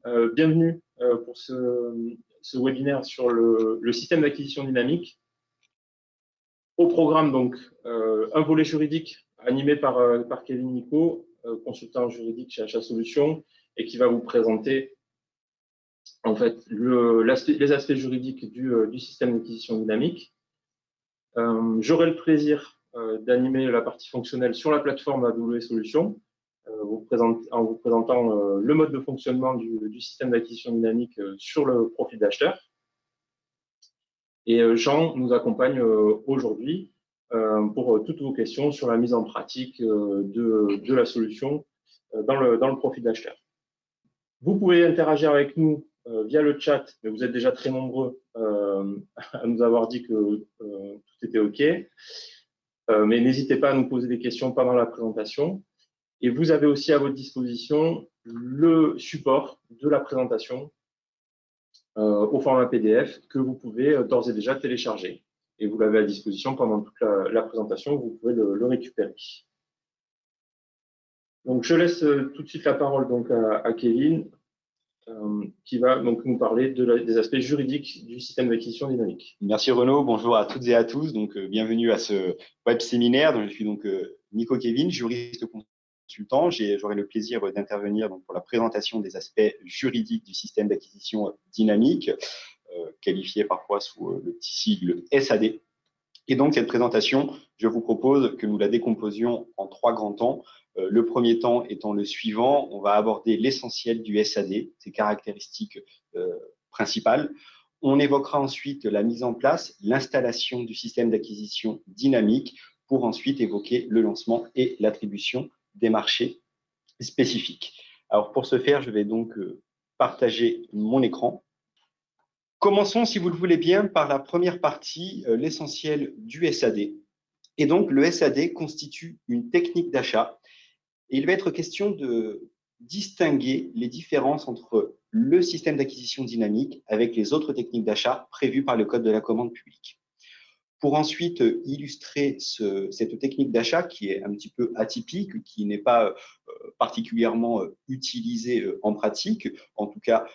Bienvenue pour ce webinaire sur le système d'acquisition dynamique. Au programme, donc, un volet juridique animé par Kevin Nico, consultant juridique chez Achat Solutions, et qui va vous présenter en fait les aspects juridiques du système d'acquisition dynamique. J'aurai le plaisir d'animer la partie fonctionnelle sur la plateforme AW Solutions, en vous présentant le mode de fonctionnement du système d'acquisition dynamique sur le profil d'acheteur. Et Jean nous accompagne aujourd'hui pour toutes vos questions sur la mise en pratique de la solution dans le profil d'acheteur. Vous pouvez interagir avec nous via le chat, mais vous êtes déjà très nombreux à nous avoir dit que tout était OK. Mais n'hésitez pas à nous poser des questions pendant la présentation. Et vous avez aussi à votre disposition le support de la présentation au format PDF que vous pouvez d'ores et déjà télécharger. Et vous l'avez à disposition pendant toute la présentation, vous pouvez le récupérer. Donc, je laisse tout de suite la parole donc, à Kevin, qui va donc nous parler des aspects juridiques du système d'acquisition dynamique. Merci Renaud, bonjour à toutes et à tous. Donc, bienvenue à ce web séminaire. Je suis donc Nico Kevin, juriste consultant. J'aurai le plaisir d'intervenir pour la présentation des aspects juridiques du système d'acquisition dynamique, qualifié parfois sous le petit sigle SAD. Et donc, cette présentation, je vous propose que nous la décomposions en 3 grands temps. Le premier temps étant le suivant, on va aborder l'essentiel du SAD, ses caractéristiques principales. On évoquera ensuite la mise en place, l'installation du système d'acquisition dynamique pour ensuite évoquer le lancement et l'attribution des marchés spécifiques. Alors, pour ce faire, je vais donc partager mon écran. Commençons, si vous le voulez bien, par la première partie, l'essentiel du SAD. Et donc, le SAD constitue une technique d'achat. Et il va être question de distinguer les différences entre le système d'acquisition dynamique avec les autres techniques d'achat prévues par le Code de la commande publique. Pour ensuite illustrer cette technique d'achat qui est un petit peu atypique, qui n'est pas particulièrement utilisée en pratique, en tout cas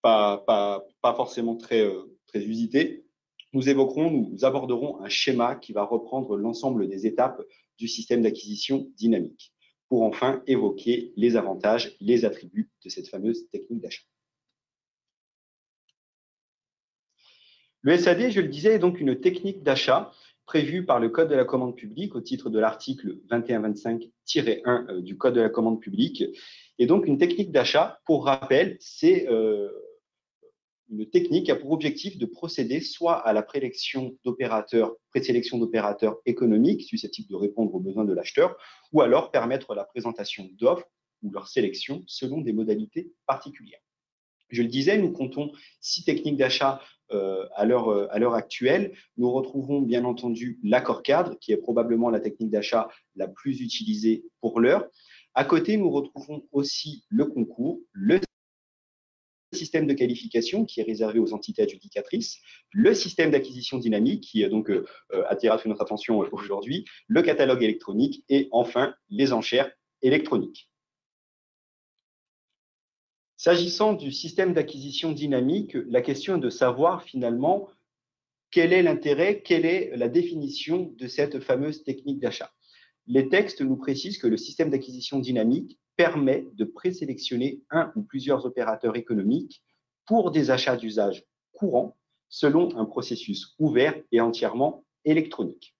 pas forcément très usité, nous aborderons un schéma qui va reprendre l'ensemble des étapes du système d'acquisition dynamique pour enfin évoquer les avantages, les attributs de cette fameuse technique d'achat. Le SAD, je le disais, est donc une technique d'achat prévue par le Code de la commande publique au titre de l'article 2125-1 du Code de la commande publique. Et donc, une technique d'achat, pour rappel, c'est une technique qui a pour objectif de procéder soit à la présélection d'opérateurs économiques susceptibles de répondre aux besoins de l'acheteur, ou alors permettre la présentation d'offres ou leur sélection selon des modalités particulières. Je le disais, nous comptons 6 techniques d'achat à l'heure actuelle. Nous retrouvons bien entendu l'accord cadre, qui est probablement la technique d'achat la plus utilisée pour l'heure. À côté, nous retrouvons aussi le concours, le système de qualification qui est réservé aux entités adjudicatrices, le système d'acquisition dynamique qui donc attirera toute notre attention aujourd'hui, le catalogue électronique et enfin les enchères électroniques. S'agissant du système d'acquisition dynamique, la question est de savoir finalement quel est l'intérêt, quelle est la définition de cette fameuse technique d'achat. Les textes nous précisent que le système d'acquisition dynamique permet de présélectionner un ou plusieurs opérateurs économiques pour des achats d'usage courant selon un processus ouvert et entièrement électronique.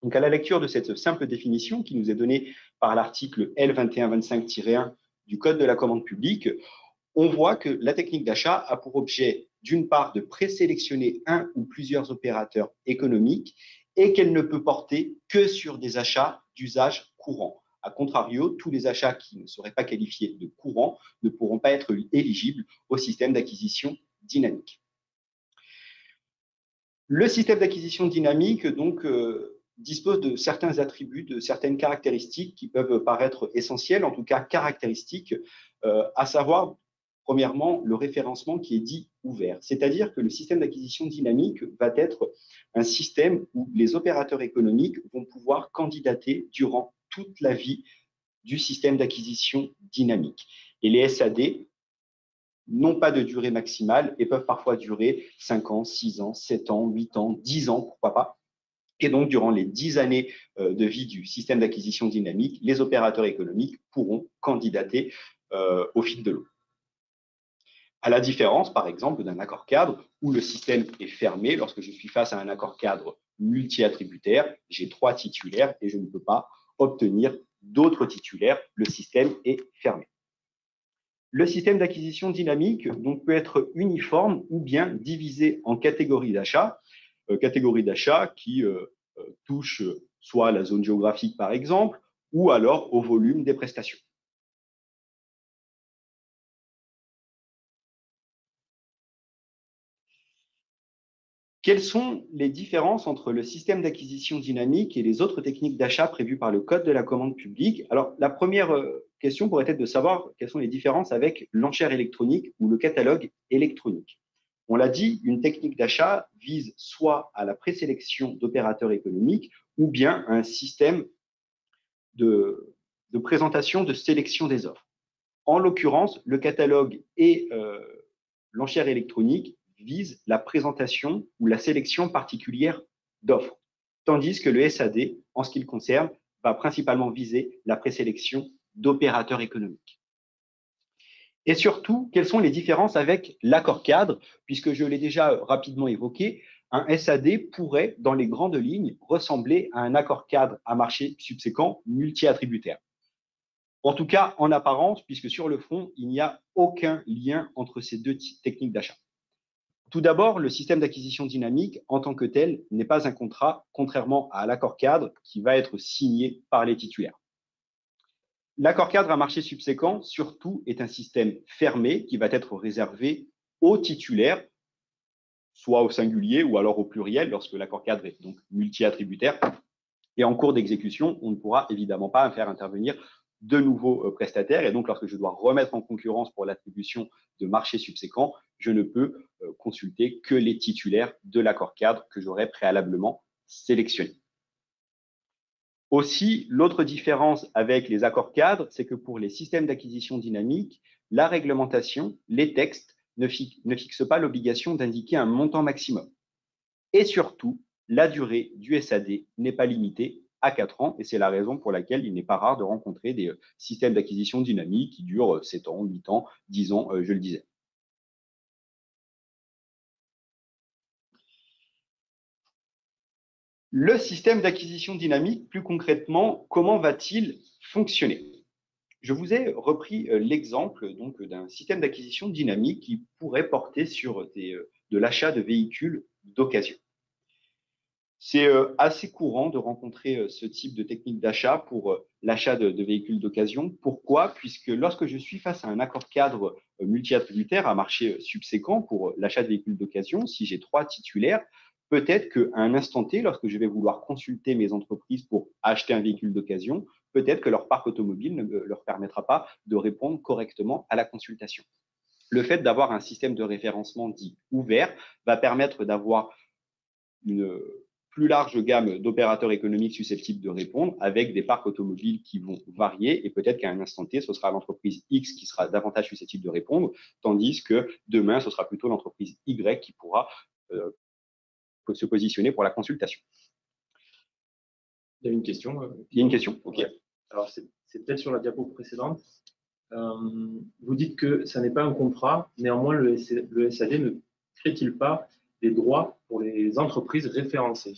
Donc, à la lecture de cette simple définition qui nous est donnée par l'article L2125-1 du Code de la commande publique, on voit que la technique d'achat a pour objet, d'une part, de présélectionner un ou plusieurs opérateurs économiques et qu'elle ne peut porter que sur des achats d'usage courant. A contrario, tous les achats qui ne seraient pas qualifiés de courants ne pourront pas être éligibles au système d'acquisition dynamique. Le système d'acquisition dynamique donc, dispose de certains attributs, de certaines caractéristiques qui peuvent paraître essentielles, en tout cas caractéristiques, à savoir, premièrement, le référencement qui est dit ouvert. C'est-à-dire que le système d'acquisition dynamique va être un système où les opérateurs économiques vont pouvoir candidater durant toute la vie du système d'acquisition dynamique. Et les SAD n'ont pas de durée maximale et peuvent parfois durer 5 ans, 6 ans, 7 ans, 8 ans, 10 ans, pourquoi pas. Et donc, durant les 10 années de vie du système d'acquisition dynamique, les opérateurs économiques pourront candidater au fil de l'eau. À la différence, par exemple, d'un accord cadre où le système est fermé. Lorsque je suis face à un accord cadre multi-attributaire, j'ai 3 titulaires et je ne peux pas obtenir d'autres titulaires. Le système est fermé. Le système d'acquisition dynamique donc, peut être uniforme ou bien divisé en catégories d'achat. Catégories d'achat qui touchent soit à la zone géographique, par exemple, ou alors au volume des prestations. Quelles sont les différences entre le système d'acquisition dynamique et les autres techniques d'achat prévues par le Code de la commande publique? Alors, la première question pourrait être de savoir quelles sont les différences avec l'enchère électronique ou le catalogue électronique. On l'a dit, une technique d'achat vise soit à la présélection d'opérateurs économiques ou bien à un système de présentation de sélection des offres. En l'occurrence, le catalogue et l'enchère électronique visent la présentation ou la sélection particulière d'offres, tandis que le SAD, en ce qui le concerne, va principalement viser la présélection d'opérateurs économiques. Et surtout, quelles sont les différences avec l'accord cadre? Puisque je l'ai déjà rapidement évoqué, un SAD pourrait, dans les grandes lignes, ressembler à un accord cadre à marché subséquent multi-attributaire. En tout cas, en apparence, puisque sur le fond, il n'y a aucun lien entre ces deux techniques d'achat. Tout d'abord, le système d'acquisition dynamique, en tant que tel, n'est pas un contrat, contrairement à l'accord cadre qui va être signé par les titulaires. L'accord cadre à marché subséquent, surtout, est un système fermé qui va être réservé aux titulaires, soit au singulier ou alors au pluriel, lorsque l'accord cadre est donc multi-attributaire. Et en cours d'exécution, on ne pourra évidemment pas faire intervenir de nouveaux prestataires. Et donc, lorsque je dois remettre en concurrence pour l'attribution de marchés subséquents, je ne peux consulter que les titulaires de l'accord cadre que j'aurais préalablement sélectionné. Aussi, l'autre différence avec les accords cadres, c'est que pour les systèmes d'acquisition dynamique, la réglementation, les textes, ne fixent pas l'obligation d'indiquer un montant maximum. Et surtout, la durée du SAD n'est pas limitée à 4 ans, et c'est la raison pour laquelle il n'est pas rare de rencontrer des systèmes d'acquisition dynamique qui durent 7 ans, 8 ans, 10 ans, je le disais. Le système d'acquisition dynamique, plus concrètement, comment va-t-il fonctionner? Je vous ai repris l'exemple donc d'un système d'acquisition dynamique qui pourrait porter sur de l'achat de véhicules d'occasion. C'est assez courant de rencontrer ce type de technique d'achat pour l'achat de véhicules d'occasion. Pourquoi? Puisque lorsque je suis face à un accord cadre multi-attributaire à marché subséquent pour l'achat de véhicules d'occasion, si j'ai 3 titulaires, peut-être qu'à un instant T, lorsque je vais vouloir consulter mes entreprises pour acheter un véhicule d'occasion, peut-être que leur parc automobile ne leur permettra pas de répondre correctement à la consultation. Le fait d'avoir un système de référencement dit ouvert va permettre d'avoir une plus large gamme d'opérateurs économiques susceptibles de répondre avec des parcs automobiles qui vont varier et peut-être qu'à un instant T, ce sera l'entreprise X qui sera davantage susceptible de répondre, tandis que demain, ce sera plutôt l'entreprise Y qui pourra se positionner pour la consultation. Il y a une question. Il y a une question, ok. Ouais. Alors, c'est peut-être sur la diapo précédente. Vous dites que ça n'est pas un contrat, néanmoins le SAD ne crée-t-il pas des droits pour les entreprises référencées?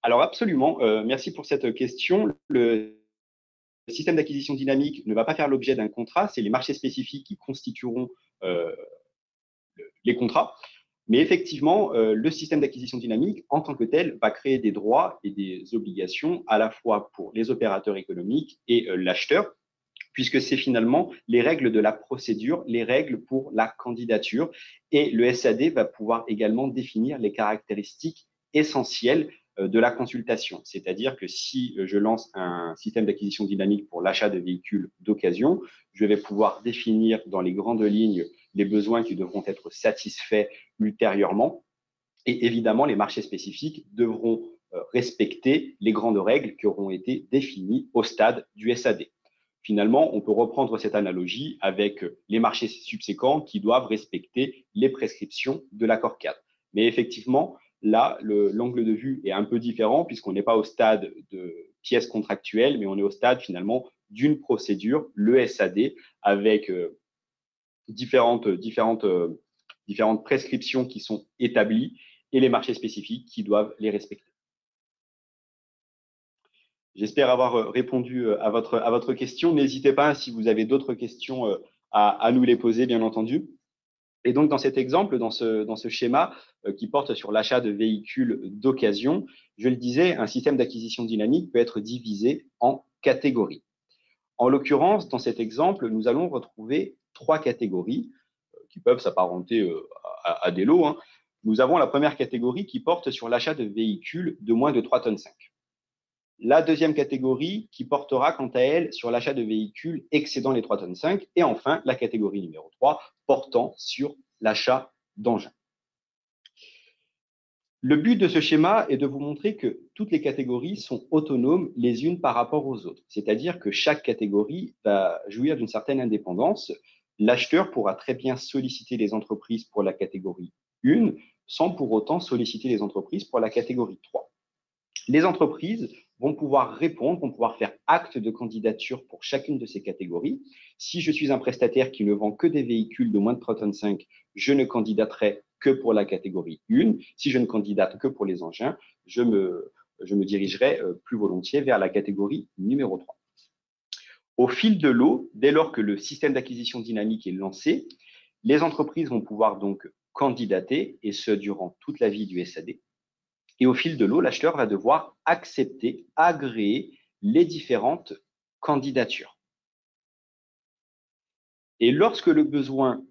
Alors absolument, merci pour cette question. Le système d'acquisition dynamique ne va pas faire l'objet d'un contrat, c'est les marchés spécifiques qui constitueront les contrats. Mais effectivement, le système d'acquisition dynamique, en tant que tel, va créer des droits et des obligations à la fois pour les opérateurs économiques et l'acheteur, puisque c'est finalement les règles de la procédure, les règles pour la candidature. Et le SAD va pouvoir également définir les caractéristiques essentielles de la consultation. C'est-à-dire que si je lance un système d'acquisition dynamique pour l'achat de véhicules d'occasion, je vais pouvoir définir dans les grandes lignes les besoins qui devront être satisfaits ultérieurement. Et évidemment, les marchés spécifiques devront respecter les grandes règles qui auront été définies au stade du SAD. finalement, on peut reprendre cette analogie avec les marchés subséquents qui doivent respecter les prescriptions de l'accord cadre. Mais effectivement, là, l'angle de vue est un peu différent puisqu'on n'est pas au stade de pièce contractuelle, mais on est au stade finalement d'une procédure, le SAD, avec différentes prescriptions qui sont établies et les marchés spécifiques qui doivent les respecter. J'espère avoir répondu à votre question. N'hésitez pas, si vous avez d'autres questions, à nous les poser, bien entendu. Et donc, dans cet exemple, dans ce schéma qui porte sur l'achat de véhicules d'occasion, je le disais, un système d'acquisition dynamique peut être divisé en catégories. En l'occurrence, dans cet exemple, nous allons retrouver 3 catégories qui peuvent s'apparenter à des lots. Hein. Nous avons la première catégorie qui porte sur l'achat de véhicules de moins de 3,5 tonnes. La deuxième catégorie qui portera quant à elle sur l'achat de véhicules excédant les 3,5 tonnes. Et enfin, la catégorie numéro 3 portant sur l'achat d'engins. Le but de ce schéma est de vous montrer que toutes les catégories sont autonomes les unes par rapport aux autres. C'est-à-dire que chaque catégorie va jouir d'une certaine indépendance. L'acheteur pourra très bien solliciter les entreprises pour la catégorie 1 sans pour autant solliciter les entreprises pour la catégorie 3. Les entreprises vont pouvoir répondre, vont pouvoir faire acte de candidature pour chacune de ces catégories. Si je suis un prestataire qui ne vend que des véhicules de moins de 3,5 tonnes, je ne candidaterai que pour la catégorie 1. Si je ne candidate que pour les engins, je me dirigerai plus volontiers vers la catégorie numéro 3. Au fil de l'eau, dès lors que le système d'acquisition dynamique est lancé, les entreprises vont pouvoir donc candidater, et ce durant toute la vie du SAD. Et au fil de l'eau, l'acheteur va devoir accepter, agréer les différentes candidatures. Et lorsque le besoin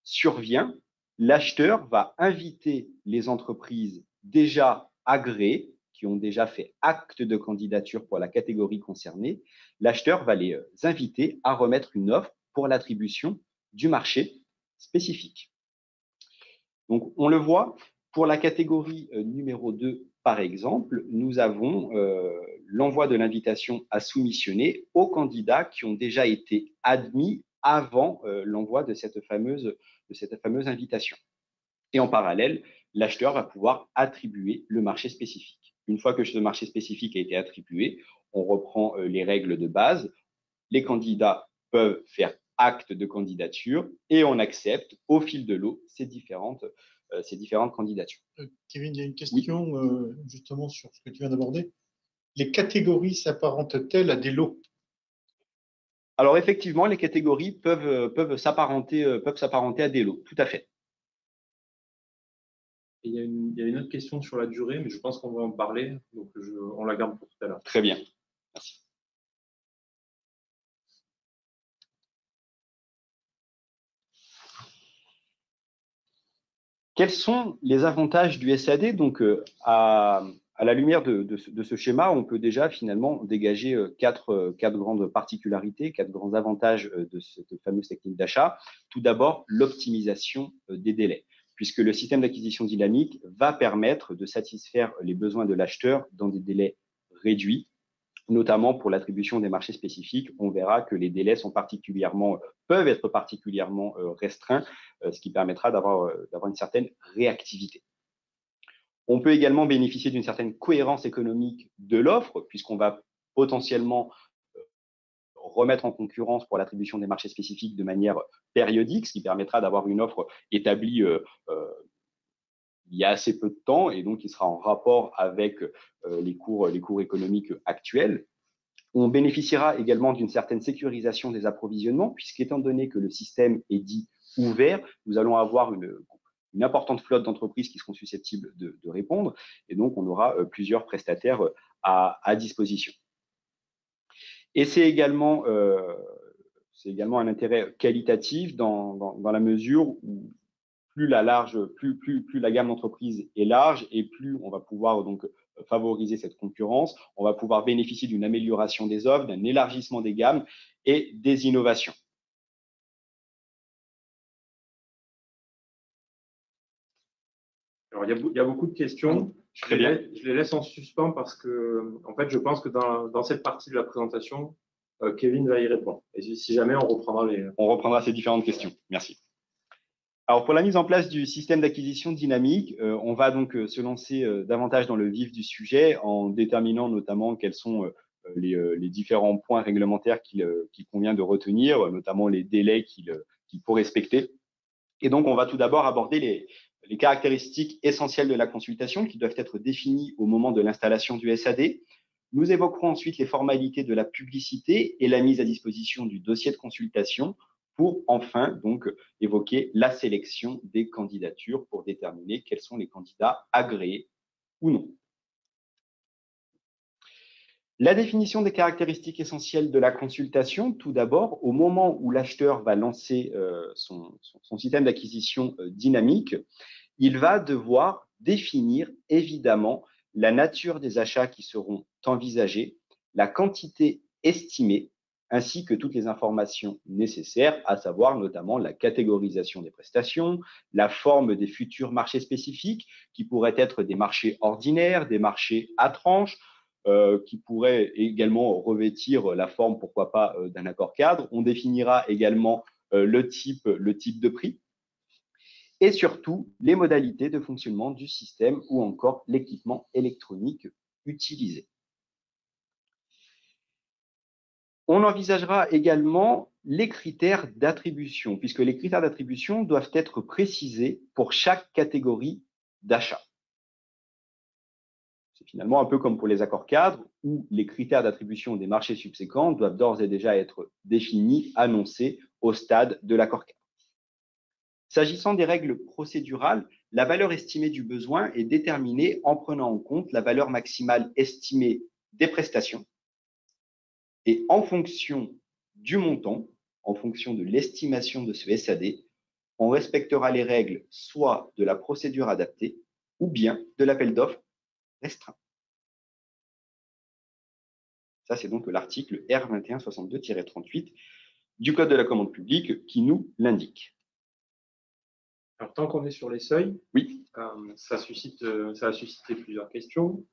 survient, l'acheteur va inviter les entreprises déjà agréées, qui ont déjà fait acte de candidature pour la catégorie concernée. L'acheteur va les inviter à remettre une offre pour l'attribution du marché spécifique. Donc, on le voit, pour la catégorie numéro 2, par exemple, nous avons l'envoi de l'invitation à soumissionner aux candidats qui ont déjà été admis avant l'envoi de cette fameuse invitation. Et en parallèle, l'acheteur va pouvoir attribuer le marché spécifique. Une fois que ce marché spécifique a été attribué, on reprend les règles de base. Les candidats peuvent faire acte de candidature et on accepte au fil de l'eau ces différentes candidatures. Kevin, il y a une question justement sur ce que tu viens d'aborder. Les catégories s'apparentent-elles à des lots? Alors effectivement, les catégories peuvent s'apparenter à des lots, tout à fait. Et il y a une autre question sur la durée, mais je pense qu'on va en parler, donc on la garde pour tout à l'heure. Très bien, merci. Quels sont les avantages du SAD? Donc, à la lumière de ce schéma, on peut déjà finalement dégager quatre grandes particularités, 4 grands avantages de cette fameuse technique d'achat. Tout d'abord, l'optimisation des délais, puisque le système d'acquisition dynamique va permettre de satisfaire les besoins de l'acheteur dans des délais réduits, notamment pour l'attribution des marchés spécifiques. On verra que les délais peuvent être particulièrement restreints, ce qui permettra d'avoir une certaine réactivité. On peut également bénéficier d'une certaine cohérence économique de l'offre, puisqu'on va potentiellement remettre en concurrence pour l'attribution des marchés spécifiques de manière périodique, ce qui permettra d'avoir une offre établie il y a assez peu de temps et donc qui sera en rapport avec les cours économiques actuels. On bénéficiera également d'une certaine sécurisation des approvisionnements, puisqu'étant donné que le système est dit ouvert, nous allons avoir une importante flotte d'entreprises qui seront susceptibles de répondre, et donc on aura plusieurs prestataires à disposition. Et c'est également un intérêt qualitatif dans la mesure où plus la gamme d'entreprises est large et plus on va pouvoir donc favoriser cette concurrence, on va pouvoir bénéficier d'une amélioration des offres, d'un élargissement des gammes et des innovations. Alors, il y a beaucoup de questions. Très bien. Je les laisse en suspens parce que, en fait, je pense que dans cette partie de la présentation, Kevin va y répondre. Et si jamais, on reprendra les… On reprendra ces différentes questions. Merci. Alors, pour la mise en place du système d'acquisition dynamique, on va donc se lancer davantage dans le vif du sujet en déterminant notamment quels sont les différents points réglementaires qu'il convient de retenir, notamment les délais qu'il faut respecter. Et donc, on va tout d'abord aborder les caractéristiques essentielles de la consultation qui doivent être définies au moment de l'installation du SAD. Nous évoquerons ensuite les formalités de la publicité et la mise à disposition du dossier de consultation pour enfin donc évoquer la sélection des candidatures pour déterminer quels sont les candidats agréés ou non. La définition des caractéristiques essentielles de la consultation, tout d'abord, au moment où l'acheteur va lancer son système d'acquisition dynamique, il va devoir définir évidemment la nature des achats qui seront envisagés, la quantité estimée, ainsi que toutes les informations nécessaires, à savoir notamment la catégorisation des prestations, la forme des futurs marchés spécifiques, qui pourraient être des marchés ordinaires, des marchés à tranches, qui pourraient également revêtir la forme, pourquoi pas, d'un accord cadre. On définira également le type de prix et surtout les modalités de fonctionnement du système ou encore l'équipement électronique utilisé. On envisagera également les critères d'attribution, puisque les critères d'attribution doivent être précisés pour chaque catégorie d'achat. C'est finalement un peu comme pour les accords cadres, où les critères d'attribution des marchés subséquents doivent d'ores et déjà être définis, annoncés au stade de l'accord cadre. S'agissant des règles procédurales, la valeur estimée du besoin est déterminée en prenant en compte la valeur maximale estimée des prestations et en fonction du montant, en fonction de l'estimation de ce SAD, on respectera les règles soit de la procédure adaptée ou bien de l'appel d'offres restreint. Ça, c'est donc l'article R2162-38 du Code de la commande publique qui nous l'indique. Alors, tant qu'on est sur les seuils, oui. Ça a suscité plusieurs questions.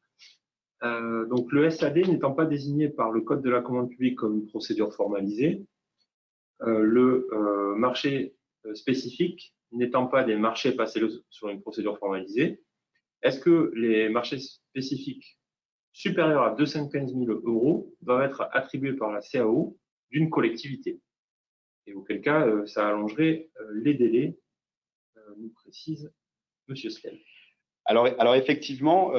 Donc, le SAD n'étant pas désigné par le Code de la commande publique comme une procédure formalisée, le marché spécifique n'étant pas des marchés passés sur une procédure formalisée, est-ce que les marchés spécifiques supérieurs à 215 000 € doivent être attribués par la CAO d'une collectivité? Et auquel cas, ça allongerait les délais, nous précise M. Slem. Alors effectivement,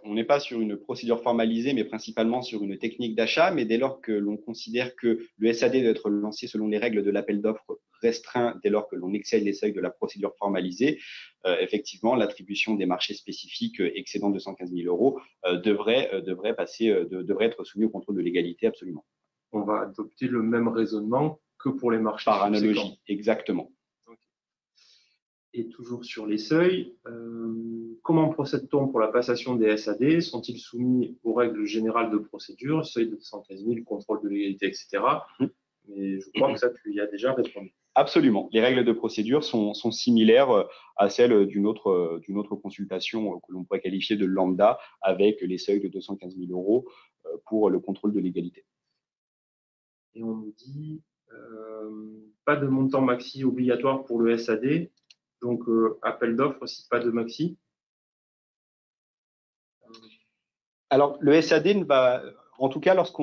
on n'est pas sur une procédure formalisée, mais principalement sur une technique d'achat. Mais dès lors que l'on considère que le SAD doit être lancé selon les règles de l'appel d'offres restreint, dès lors que l'on excède les seuils de la procédure formalisée, effectivement, l'attribution des marchés spécifiques excédant 215 000 € devrait être soumise au contrôle de légalité, absolument. On va adopter le même raisonnement que pour les marchés par analogie, exactement. Et toujours sur les seuils, comment procède-t-on pour la passation des SAD? Sont-ils soumis aux règles générales de procédure, seuil de 215 000, contrôle de légalité, etc. Mais je crois que ça, tu y as déjà répondu. Absolument. Les règles de procédure sont similaires à celles d'une autre consultation que l'on pourrait qualifier de lambda, avec les seuils de 215 000 € pour le contrôle de légalité. Et on nous dit pas de montant maxi obligatoire pour le SAD. Donc, appel d'offres, si pas de maxi. Alors, le SAD va, en tout cas, lorsque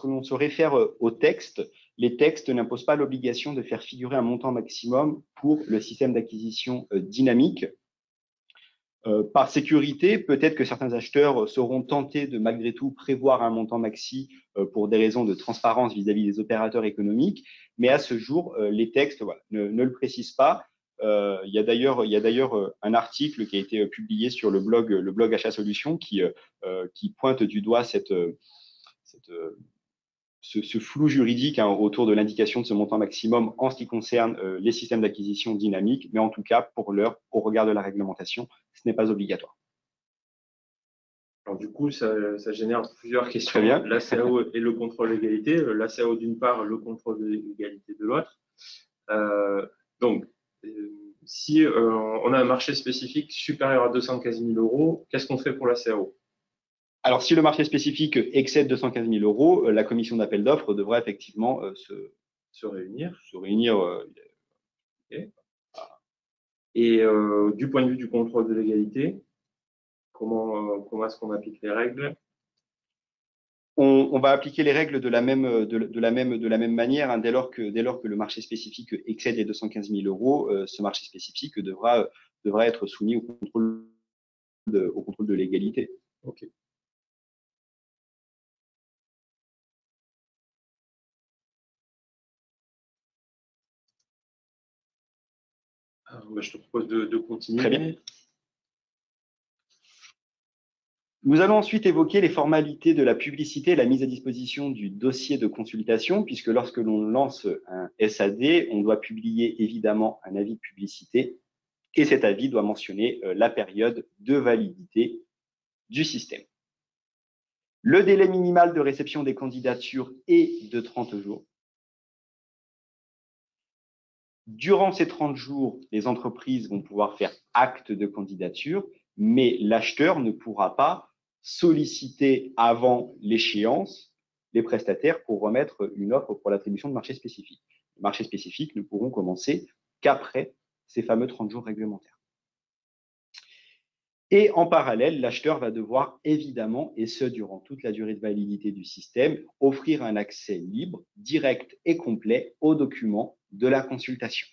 l'on se réfère au texte, les textes n'imposent pas l'obligation de faire figurer un montant maximum pour le système d'acquisition dynamique. Par sécurité, peut-être que certains acheteurs seront tentés de malgré tout prévoir un montant maxi pour des raisons de transparence vis-à-vis des opérateurs économiques, mais à ce jour, les textes ne le précisent pas. Il y a d'ailleurs un article qui a été publié sur le blog Achat Solutions qui pointe du doigt ce flou juridique autour de l'indication de ce montant maximum en ce qui concerne les systèmes d'acquisition dynamique, mais en tout cas, pour l'heure, au regard de la réglementation, ce n'est pas obligatoire. Alors du coup, ça génère plusieurs questions. Très bien. La CAO et le contrôle de l'égalité. La CAO d'une part, le contrôle de l'égalité de l'autre. Donc, si on a un marché spécifique supérieur à 215 000 €, qu'est-ce qu'on fait pour la CAO? Alors, si le marché spécifique excède 215 000 euros, la commission d'appel d'offres devra effectivement Se réunir. Okay. Et du point de vue du contrôle de légalité, comment est-ce qu'on applique les règles? On va appliquer les règles de la même manière, hein, dès lors que le marché spécifique excède les 215 000 euros, ce marché spécifique devra être soumis au contrôle de légalité. Ok. Alors, je te propose de continuer. Très bien. Nous allons ensuite évoquer les formalités de la publicité et la mise à disposition du dossier de consultation, puisque lorsque l'on lance un SAD, on doit publier évidemment un avis de publicité et cet avis doit mentionner la période de validité du système. Le délai minimal de réception des candidatures est de 30 jours. Durant ces 30 jours, les entreprises vont pouvoir faire acte de candidature, mais l'acheteur ne pourra pas solliciter avant l'échéance les prestataires pour remettre une offre pour l'attribution de marchés spécifiques. Les marchés spécifiques ne pourront commencer qu'après ces fameux 30 jours réglementaires. Et en parallèle, l'acheteur va devoir évidemment, et ce durant toute la durée de validité du système, offrir un accès libre, direct et complet aux documents de la consultation.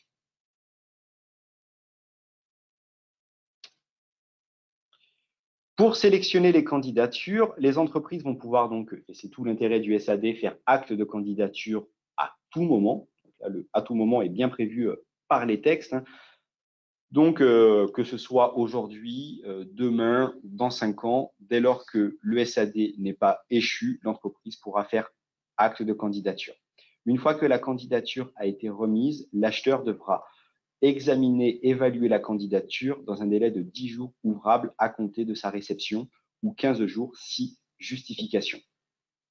Pour sélectionner les candidatures, les entreprises vont pouvoir donc, et c'est tout l'intérêt du SAD, faire acte de candidature à tout moment. Là, le à tout moment est bien prévu par les textes. Hein. Donc, que ce soit aujourd'hui, demain, dans 5 ans, dès lors que le SAD n'est pas échu, l'entreprise pourra faire acte de candidature. Une fois que la candidature a été remise, l'acheteur devra examiner, évaluer la candidature dans un délai de 10 jours ouvrables à compter de sa réception ou 15 jours si justification.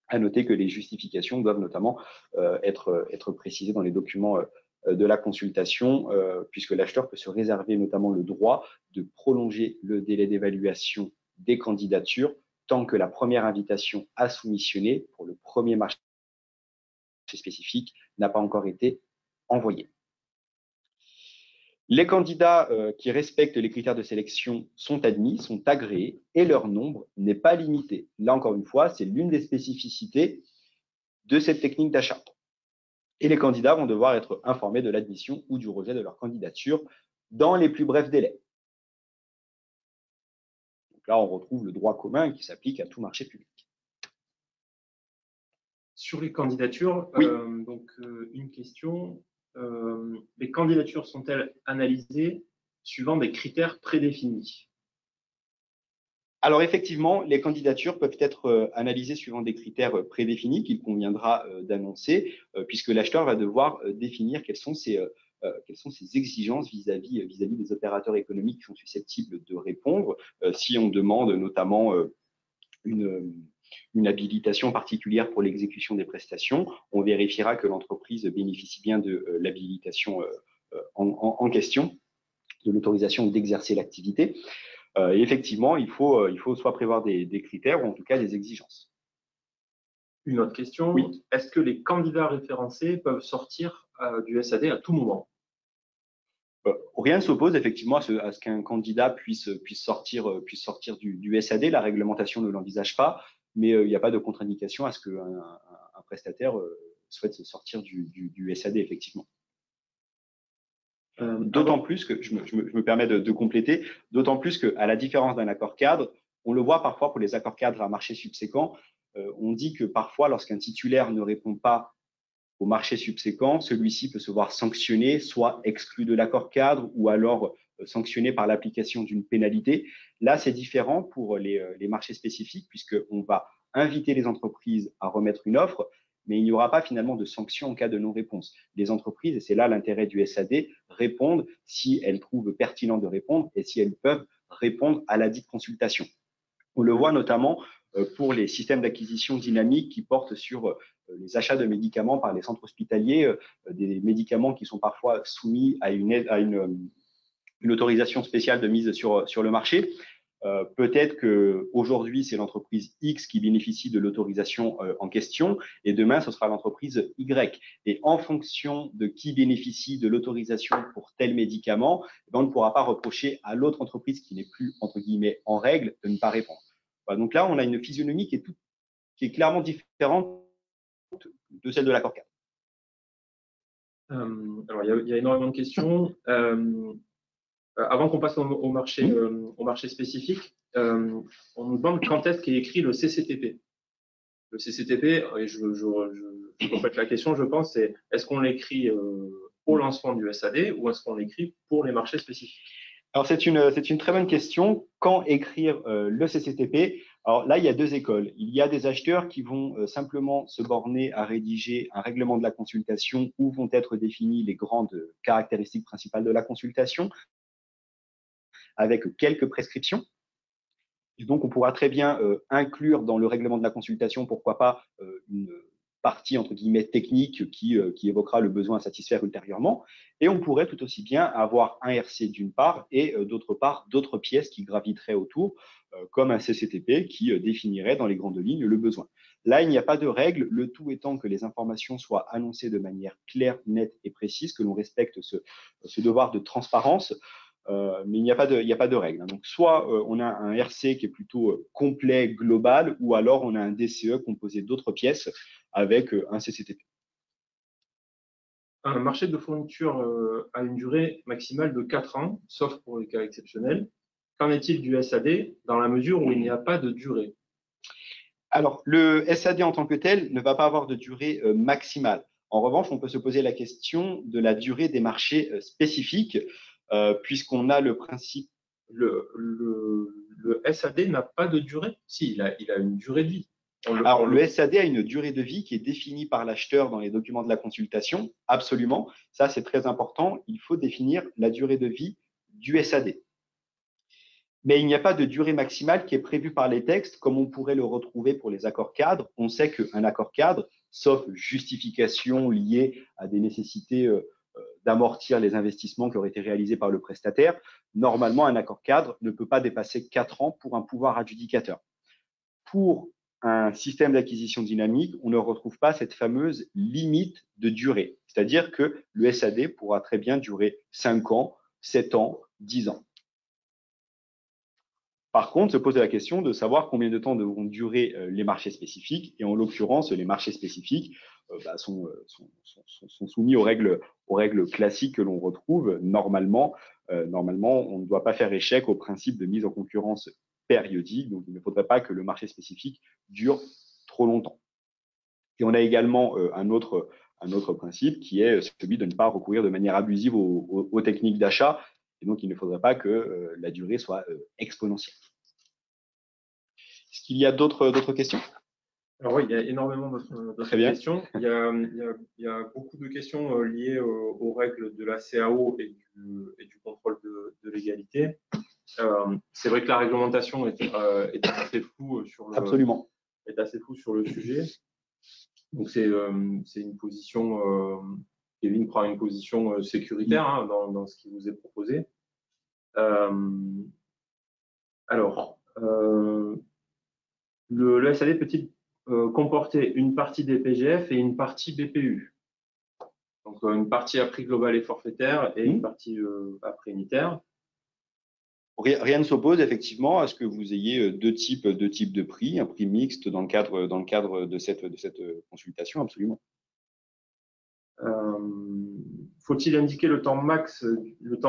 À noter que les justifications doivent notamment être précisées dans les documents de la consultation, puisque l'acheteur peut se réserver notamment le droit de prolonger le délai d'évaluation des candidatures tant que la première invitation à soumissionner pour le premier marché spécifique n'a pas encore été envoyée. Les candidats qui respectent les critères de sélection sont admis, sont agréés et leur nombre n'est pas limité. Là, encore une fois, c'est l'une des spécificités de cette technique d'achat. Et les candidats vont devoir être informés de l'admission ou du rejet de leur candidature dans les plus brefs délais. Donc là, on retrouve le droit commun qui s'applique à tout marché public. Sur les candidatures, oui. Une question. Les candidatures sont-elles analysées suivant des critères prédéfinis? Alors effectivement, les candidatures peuvent être analysées suivant des critères prédéfinis qu'il conviendra d'annoncer, puisque l'acheteur va devoir définir quelles sont ses exigences vis-à-vis des opérateurs économiques qui sont susceptibles de répondre. Si on demande notamment une habilitation particulière pour l'exécution des prestations, on vérifiera que l'entreprise bénéficie bien de l'habilitation en question, de l'autorisation d'exercer l'activité. Effectivement, il faut soit prévoir des critères ou en tout cas des exigences. Une autre question, oui. Est-ce que les candidats référencés peuvent sortir du SAD à tout moment? Rien ne s'oppose effectivement à ce qu'un candidat puisse sortir du SAD. La réglementation ne l'envisage pas, mais il n'y a pas de contre-indication à ce qu'un prestataire souhaite sortir du SAD, effectivement. D'autant plus que, je me permets de compléter, d'autant plus qu'à la différence d'un accord cadre, on le voit parfois pour les accords cadres à marché subséquent, on dit que parfois lorsqu'un titulaire ne répond pas au marché subséquent, celui-ci peut se voir sanctionné, soit exclu de l'accord cadre ou alors sanctionné par l'application d'une pénalité. Là, c'est différent pour les marchés spécifiques puisqu'on va inviter les entreprises à remettre une offre, mais il n'y aura pas finalement de sanction en cas de non-réponse. Les entreprises, et c'est là l'intérêt du SAD, répondent si elles trouvent pertinent de répondre et si elles peuvent répondre à la dite consultation. On le voit notamment pour les systèmes d'acquisition dynamique qui portent sur les achats de médicaments par les centres hospitaliers, des médicaments qui sont parfois soumis à une autorisation spéciale de mise sur le marché. Peut-être qu'aujourd'hui, c'est l'entreprise X qui bénéficie de l'autorisation en question et demain, ce sera l'entreprise Y. Et en fonction de qui bénéficie de l'autorisation pour tel médicament, on ne pourra pas reprocher à l'autre entreprise qui n'est plus, entre guillemets, en règle de ne pas répondre. Voilà, donc là, on a une physionomie qui est clairement différente de celle de l'accord cadre. Alors, il y a énormément de questions. Avant qu'on passe au marché spécifique, on nous demande quand est-ce qu'est écrit le CCTP. Le CCTP, et je complète la question, je pense, c'est est-ce qu'on l'écrit au lancement du SAD ou est-ce qu'on l'écrit pour les marchés spécifiques? Alors, c'est une très bonne question. Quand écrire le CCTP? Alors là, il y a deux écoles. Il y a des acheteurs qui vont simplement se borner à rédiger un règlement de la consultation où vont être définies les grandes caractéristiques principales de la consultation avec quelques prescriptions. Et donc, on pourra très bien inclure dans le règlement de la consultation, pourquoi pas, une partie, entre guillemets, technique qui évoquera le besoin à satisfaire ultérieurement. Et on pourrait tout aussi bien avoir un RC d'une part et d'autre part, d'autres pièces qui graviteraient autour, comme un CCTP qui définirait dans les grandes lignes le besoin. Là, il n'y a pas de règle, le tout étant que les informations soient annoncées de manière claire, nette et précise, que l'on respecte ce devoir de transparence. Mais il n'y a pas de règle. Donc, soit on a un RC qui est plutôt complet, global, ou alors on a un DCE composé d'autres pièces avec un CCTP. Un marché de fourniture a une durée maximale de 4 ans, sauf pour les cas exceptionnels. Qu'en est-il du SAD dans la mesure où il n'y a pas de durée? Alors, le SAD en tant que tel ne va pas avoir de durée maximale. En revanche, on peut se poser la question de la durée des marchés spécifiques, puisqu'on a le principe. Le SAD n'a pas de durée? Si, il a une durée de vie. Alors, le SAD a une durée de vie qui est définie par l'acheteur dans les documents de la consultation, absolument. Ça, c'est très important. Il faut définir la durée de vie du SAD. Mais il n'y a pas de durée maximale qui est prévue par les textes, comme on pourrait le retrouver pour les accords cadres. On sait qu'un accord cadre, sauf justification liée à des nécessités d'amortir les investissements qui auraient été réalisés par le prestataire, normalement, un accord cadre ne peut pas dépasser 4 ans pour un pouvoir adjudicateur. Pour un système d'acquisition dynamique, on ne retrouve pas cette fameuse limite de durée. C'est-à-dire que le SAD pourra très bien durer 5 ans, 7 ans, 10 ans. Par contre, se pose la question de savoir combien de temps devront durer les marchés spécifiques. Et en l'occurrence, les marchés spécifiques sont soumis aux règles classiques que l'on retrouve. Normalement, on ne doit pas faire échec au principe de mise en concurrence périodique. Donc, il ne faudrait pas que le marché spécifique dure trop longtemps. Et on a également un autre principe qui est celui de ne pas recourir de manière abusive aux techniques d'achat. Et donc, il ne faudrait pas que la durée soit exponentielle. Est-ce qu'il y a d'autres questions? Alors oui, il y a énormément d'autres questions. Il y a beaucoup de questions liées aux règles de la CAO et du contrôle de légalité. C'est vrai que la réglementation est assez floue sur le, Absolument. est assez floue sur le sujet. Donc c'est une position. Kevin prend une position sécuritaire dans ce qui vous est proposé. Alors, le SAD peut-il comporter une partie des PGF et une partie BPU? Donc, une partie à prix global et forfaitaire et une partie à prix unitaire. Rien ne s'oppose effectivement à ce que vous ayez deux types de prix, un prix mixte dans le cadre de cette consultation, absolument. Faut-il indiquer le temps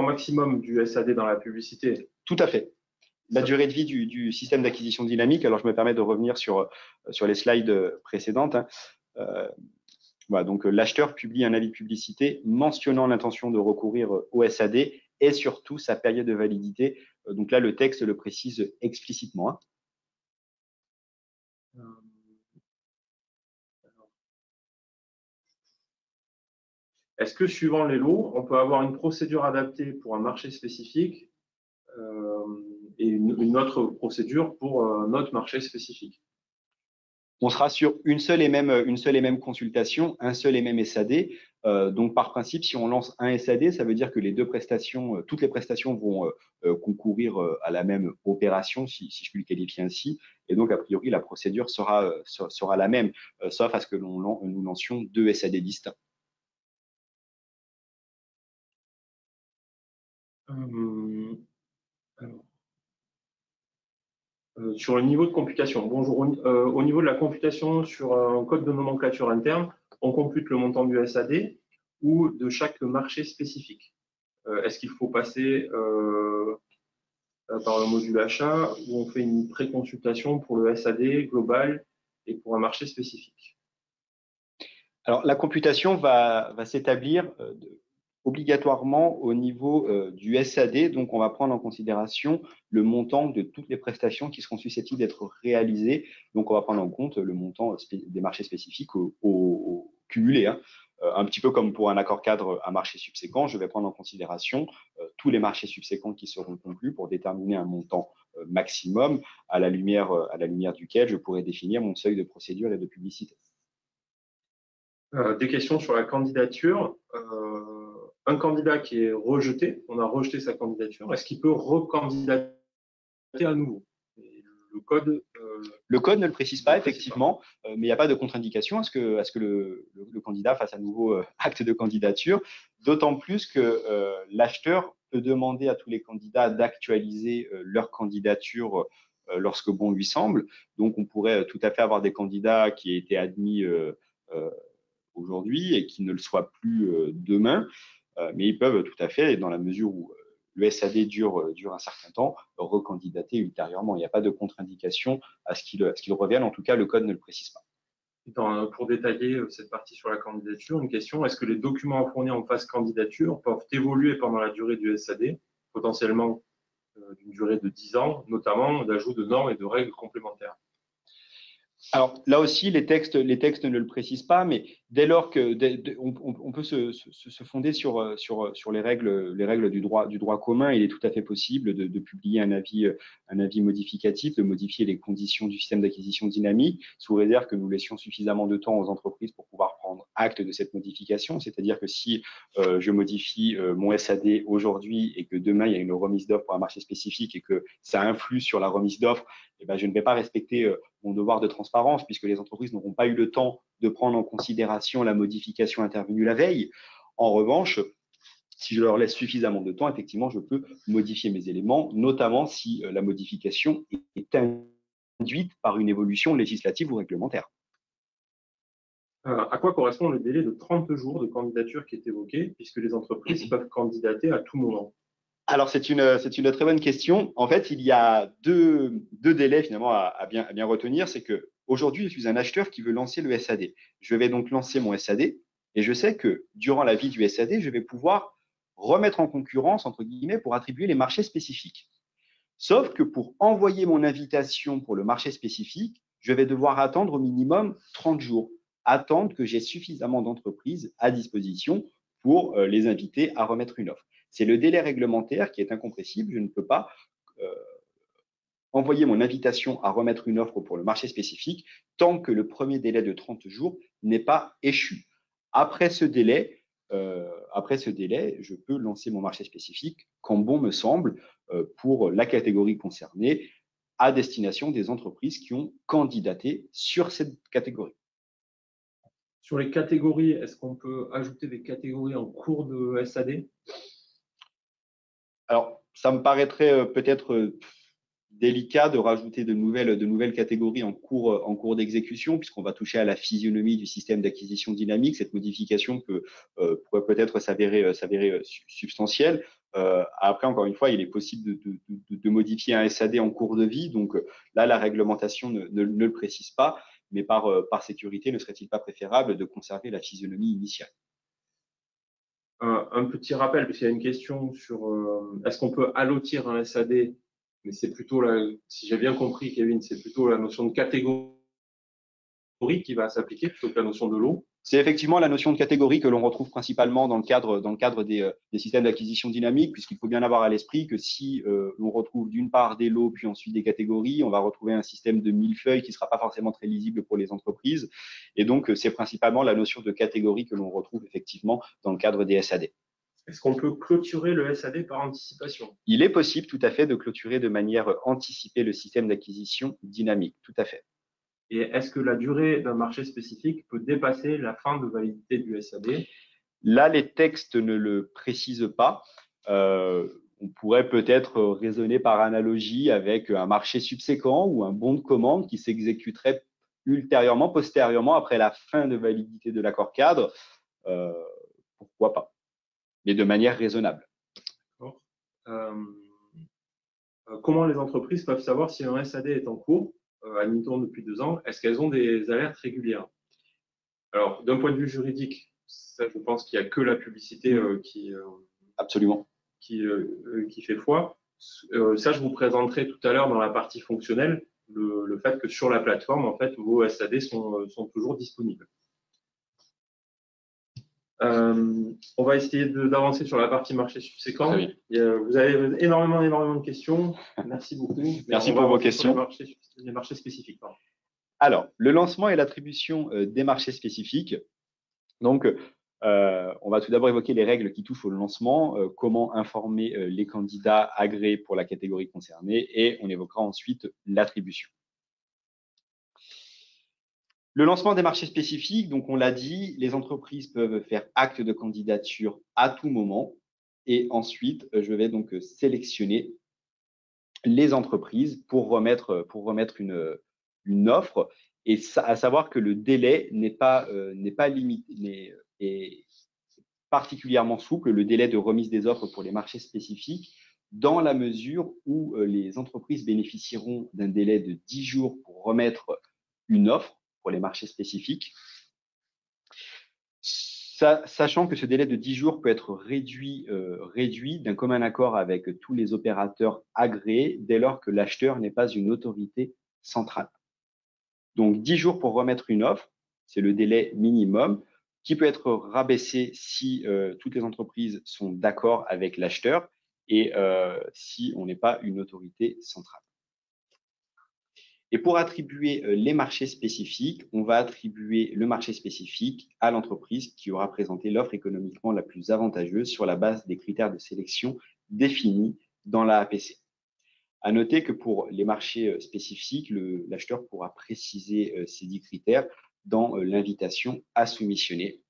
maximum du SAD dans la publicité? Tout à fait. La durée de vie du système d'acquisition dynamique, alors je me permets de revenir sur les slides précédentes. Voilà, donc l'acheteur publie un avis de publicité mentionnant l'intention de recourir au SAD et surtout sa période de validité. Donc là, le texte le précise explicitement. Est-ce que suivant les lots, on peut avoir une procédure adaptée pour un marché spécifique et une autre procédure pour un autre marché spécifique? On sera sur une seule et même consultation, un seul et même SAD. Donc, par principe, si on lance un SAD, ça veut dire que toutes les prestations vont concourir à la même opération, si je puis le qualifier ainsi. Et donc, a priori, la procédure sera la même, sauf à ce que nous lancions 2 SAD distincts. Sur le niveau de computation. Bonjour. Au niveau de la computation sur un code de nomenclature interne, on compute le montant du SAD ou de chaque marché spécifique. Est-ce qu'il faut passer par le module achat ou on fait une pré-consultation pour le SAD global et pour un marché spécifique? Alors, la computation va s'établir obligatoirement au niveau du SAD. Donc, on va prendre en considération le montant de toutes les prestations qui seront susceptibles d'être réalisées. Donc, on va prendre en compte le montant des marchés spécifiques au cumulé. Hein. Un petit peu comme pour un accord cadre à marché subséquent, je vais prendre en considération tous les marchés subséquents qui seront conclus pour déterminer un montant maximum à la lumière duquel je pourrais définir mon seuil de procédure et de publicité. Des questions sur la candidature. Un candidat qui est rejeté, on a rejeté sa candidature, est-ce qu'il peut recandidater à nouveau? Le code ne le précise pas, effectivement, mais il n'y a pas de contre-indication à ce que le candidat fasse à nouveau acte de candidature, d'autant plus que l'acheteur peut demander à tous les candidats d'actualiser leur candidature lorsque bon lui semble. Donc, on pourrait tout à fait avoir des candidats qui aient été admis aujourd'hui et qui ne le soient plus demain, mais ils peuvent tout à fait, dans la mesure où le SAD dure un certain temps, recandidater ultérieurement. Il n'y a pas de contre-indication à ce qu'il revienne. En tout cas, le code ne le précise pas. Pour détailler cette partie sur la candidature, une question, est-ce que les documents fournis en phase candidature peuvent évoluer pendant la durée du SAD, potentiellement d'une durée de 10 ans, notamment d'ajout de normes et de règles complémentaires? Alors là aussi, les textes ne le précisent pas, mais dès lors que on peut se fonder sur les règles du droit commun, il est tout à fait possible de publier un avis modificatif, de modifier les conditions du système d'acquisition dynamique, sous réserve que nous laissions suffisamment de temps aux entreprises pour pouvoir prendre acte de cette modification. C'est-à-dire que si je modifie mon SAD aujourd'hui et que demain il y a une remise d'offre pour un marché spécifique et que ça influe sur la remise d'offre, eh ben, je ne vais pas respecter mon devoir de transparence puisque les entreprises n'auront pas eu le temps de prendre en considération la modification intervenue la veille. En revanche, si je leur laisse suffisamment de temps, effectivement, je peux modifier mes éléments, notamment si la modification est induite par une évolution législative ou réglementaire. À quoi correspond le délai de 30 jours de candidature qui est évoqué, puisque les entreprises peuvent candidater à tout moment? Alors, c'est une très bonne question. En fait, il y a deux délais finalement à bien retenir. C'est que aujourd'hui, je suis un acheteur qui veut lancer le SAD. Je vais donc lancer mon SAD et je sais que durant la vie du SAD, je vais pouvoir remettre en concurrence, entre guillemets, pour attribuer les marchés spécifiques. Sauf que pour envoyer mon invitation pour le marché spécifique, je vais devoir attendre au minimum 30 jours. Attendre que j'ai suffisamment d'entreprises à disposition pour les inviter à remettre une offre. C'est le délai réglementaire qui est incompressible. Je ne peux pas envoyer mon invitation à remettre une offre pour le marché spécifique tant que le premier délai de 30 jours n'est pas échu. Après ce délai, je peux lancer mon marché spécifique quand bon me semble pour la catégorie concernée à destination des entreprises qui ont candidaté sur cette catégorie. Sur les catégories, est-ce qu'on peut ajouter des catégories en cours de SAD? Alors, ça me paraîtrait peut-être délicat de rajouter de nouvelles catégories en cours d'exécution, puisqu'on va toucher à la physionomie du système d'acquisition dynamique. Cette modification pourrait peut-être s'avérer substantielle. Après, encore une fois, il est possible de modifier un SAD en cours de vie. Donc là, la réglementation ne le précise pas, mais par sécurité, ne serait-il pas préférable de conserver la physionomie initiale? Un petit rappel, puisqu'il y a une question sur est-ce qu'on peut allotir un SAD, mais c'est plutôt, si j'ai bien compris, Kevin, c'est plutôt la notion de catégorie qui va s'appliquer plutôt que la notion de lot. C'est effectivement la notion de catégorie que l'on retrouve principalement dans le cadre des systèmes d'acquisition dynamique, puisqu'il faut bien avoir à l'esprit que si l'on retrouve d'une part des lots, puis ensuite des catégories, on va retrouver un système de millefeuille qui ne sera pas forcément très lisible pour les entreprises. Et donc, c'est principalement la notion de catégorie que l'on retrouve effectivement dans le cadre des SAD. Est-ce qu'on peut clôturer le SAD par anticipation? Il est possible tout à fait de clôturer de manière anticipée le système d'acquisition dynamique, tout à fait. Et est-ce que la durée d'un marché spécifique peut dépasser la fin de validité du SAD? Là, les textes ne le précisent pas. On pourrait peut-être raisonner par analogie avec un marché subséquent ou un bon de commande qui s'exécuterait ultérieurement, postérieurement, après la fin de validité de l'accord cadre. Pourquoi pas, mais de manière raisonnable. Comment les entreprises peuvent savoir si un SAD est en cours, admettons depuis 2 ans? Est-ce qu'elles ont des alertes régulières? Alors, d'un point de vue juridique, ça, je pense qu'il n'y a que la publicité Absolument. qui fait foi. Ça, je vous présenterai tout à l'heure dans la partie fonctionnelle, le fait que sur la plateforme, en fait, vos SAD sont toujours disponibles. On va essayer d'avancer sur la partie marché subséquent. Vous avez énormément de questions. Merci beaucoup. Merci pour vos questions. Les marchés spécifiques. Pardon. Alors, le lancement et l'attribution des marchés spécifiques. Donc, on va tout d'abord évoquer les règles qui touchent au lancement, comment informer les candidats agréés pour la catégorie concernée, et on évoquera ensuite l'attribution. Le lancement des marchés spécifiques, donc on l'a dit, les entreprises peuvent faire acte de candidature à tout moment, et ensuite, je vais donc sélectionner les entreprises pour remettre une offre, et à savoir que le délai n'est pas limité, est particulièrement souple, le délai de remise des offres pour les marchés spécifiques, dans la mesure où les entreprises bénéficieront d'un délai de 10 jours pour remettre une offre pour les marchés spécifiques, sachant que ce délai de 10 jours peut être réduit d'un commun accord avec tous les opérateurs agréés dès lors que l'acheteur n'est pas une autorité centrale. Donc 10 jours pour remettre une offre, c'est le délai minimum qui peut être rabaissé si toutes les entreprises sont d'accord avec l'acheteur et si on n'est pas une autorité centrale. Et pour attribuer les marchés spécifiques, on va attribuer le marché spécifique à l'entreprise qui aura présenté l'offre économiquement la plus avantageuse sur la base des critères de sélection définis dans la APC. À noter que pour les marchés spécifiques, l'acheteur pourra préciser ces 10 critères dans l'invitation à soumissionner.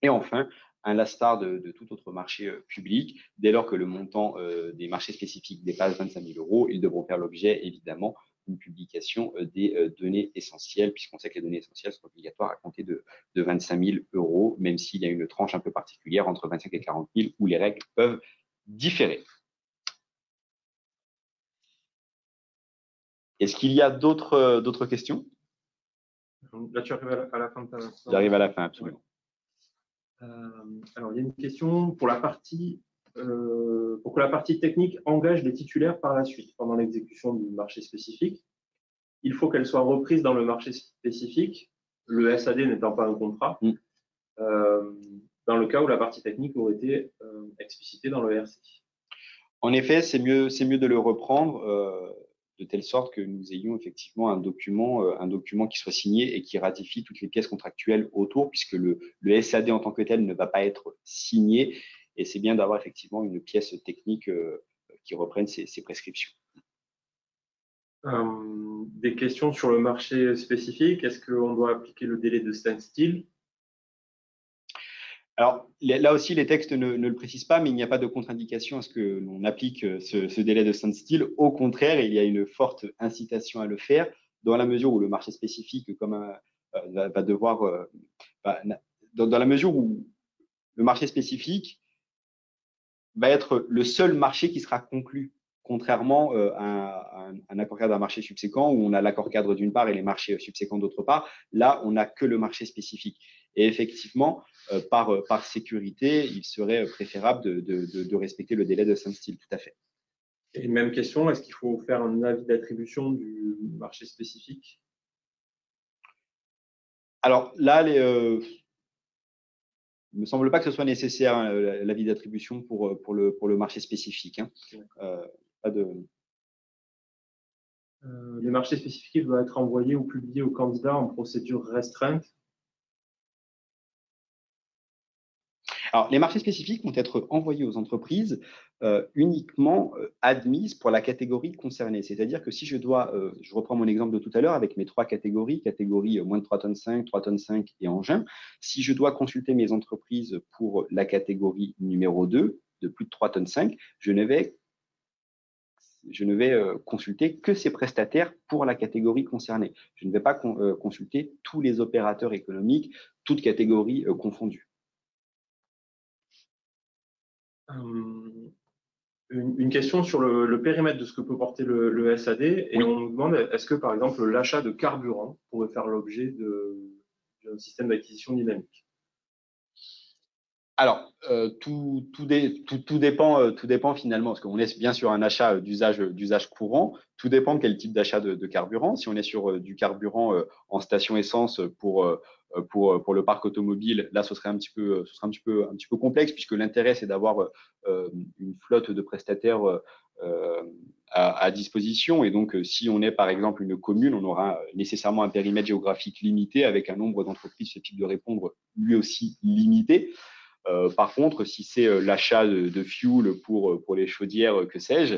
Et enfin, à l'instar de tout autre marché public, dès lors que le montant des marchés spécifiques dépasse 25 000 €, ils devront faire l'objet, évidemment, d'une publication des données essentielles, puisqu'on sait que les données essentielles sont obligatoires à compter de 25 000 €, même s'il y a une tranche un peu particulière entre 25 et 40 000 où les règles peuvent différer. Est-ce qu'il y a d'autres questions? Là, tu arrives à la fin de ta… J'arrive à la fin, absolument. Ouais. Alors, il y a une question pour la partie, pour que la partie technique engage les titulaires par la suite pendant l'exécution du marché spécifique. Il faut qu'elle soit reprise dans le marché spécifique, le SAD n'étant pas un contrat, dans le cas où la partie technique aurait été explicitée dans le RC. En effet, c'est mieux de le reprendre de telle sorte que nous ayons effectivement un document qui soit signé et qui ratifie toutes les pièces contractuelles autour, puisque le SAD en tant que tel ne va pas être signé, et c'est bien d'avoir effectivement une pièce technique qui reprenne ces prescriptions. Des questions sur le marché spécifique. Est-ce qu'on doit appliquer le délai de standstill? Alors, là aussi, les textes ne le précisent pas, mais il n'y a pas de contre-indication à ce que l'on applique ce délai de standstill. Au contraire, il y a une forte incitation à le faire, dans la mesure où le marché spécifique va devoir… dans la mesure où le marché spécifique va être le seul marché qui sera conclu, contrairement à un accord cadre d'un marché subséquent où on a l'accord cadre d'une part et les marchés subséquents d'autre part. Là, on n'a que le marché spécifique. Et effectivement, par sécurité, il serait préférable de respecter le délai de standstill, tout à fait. Et même question, est-ce qu'il faut faire un avis d'attribution du marché spécifique? Alors là, il me semble pas que ce soit nécessaire, hein, l'avis d'attribution pour le marché spécifique. Hein. Pas de... Les marchés spécifiques doivent être envoyés ou publiés aux candidats en procédure restreinte. Alors, les marchés spécifiques vont être envoyés aux entreprises uniquement admises pour la catégorie concernée. C'est-à-dire que si je dois, je reprends mon exemple de tout à l'heure avec mes 3 catégories, moins de 3,5 tonnes, 3,5 tonnes et engins, si je dois consulter mes entreprises pour la catégorie numéro 2, de plus de 3,5 tonnes, je ne vais consulter que ces prestataires pour la catégorie concernée. Je ne vais pas consulter tous les opérateurs économiques, toutes catégories confondues. Une question sur le périmètre de ce que peut porter le SAD, et oui. On nous demande, est-ce que par exemple l'achat de carburant pourrait faire l'objet d'un système d'acquisition dynamique? Alors, tout dépend finalement, parce qu'on est bien sur un achat d'usage courant, tout dépend de quel type d'achat de carburant. Si on est sur du carburant en station essence pour le parc automobile, là, ce serait un petit peu complexe, puisque l'intérêt, c'est d'avoir une flotte de prestataires à disposition. Et donc, si on est par exemple une commune, on aura nécessairement un périmètre géographique limité avec un nombre d'entreprises susceptibles de répondre lui aussi limité. Par contre, si c'est l'achat de fuel pour les chaudières, que sais-je,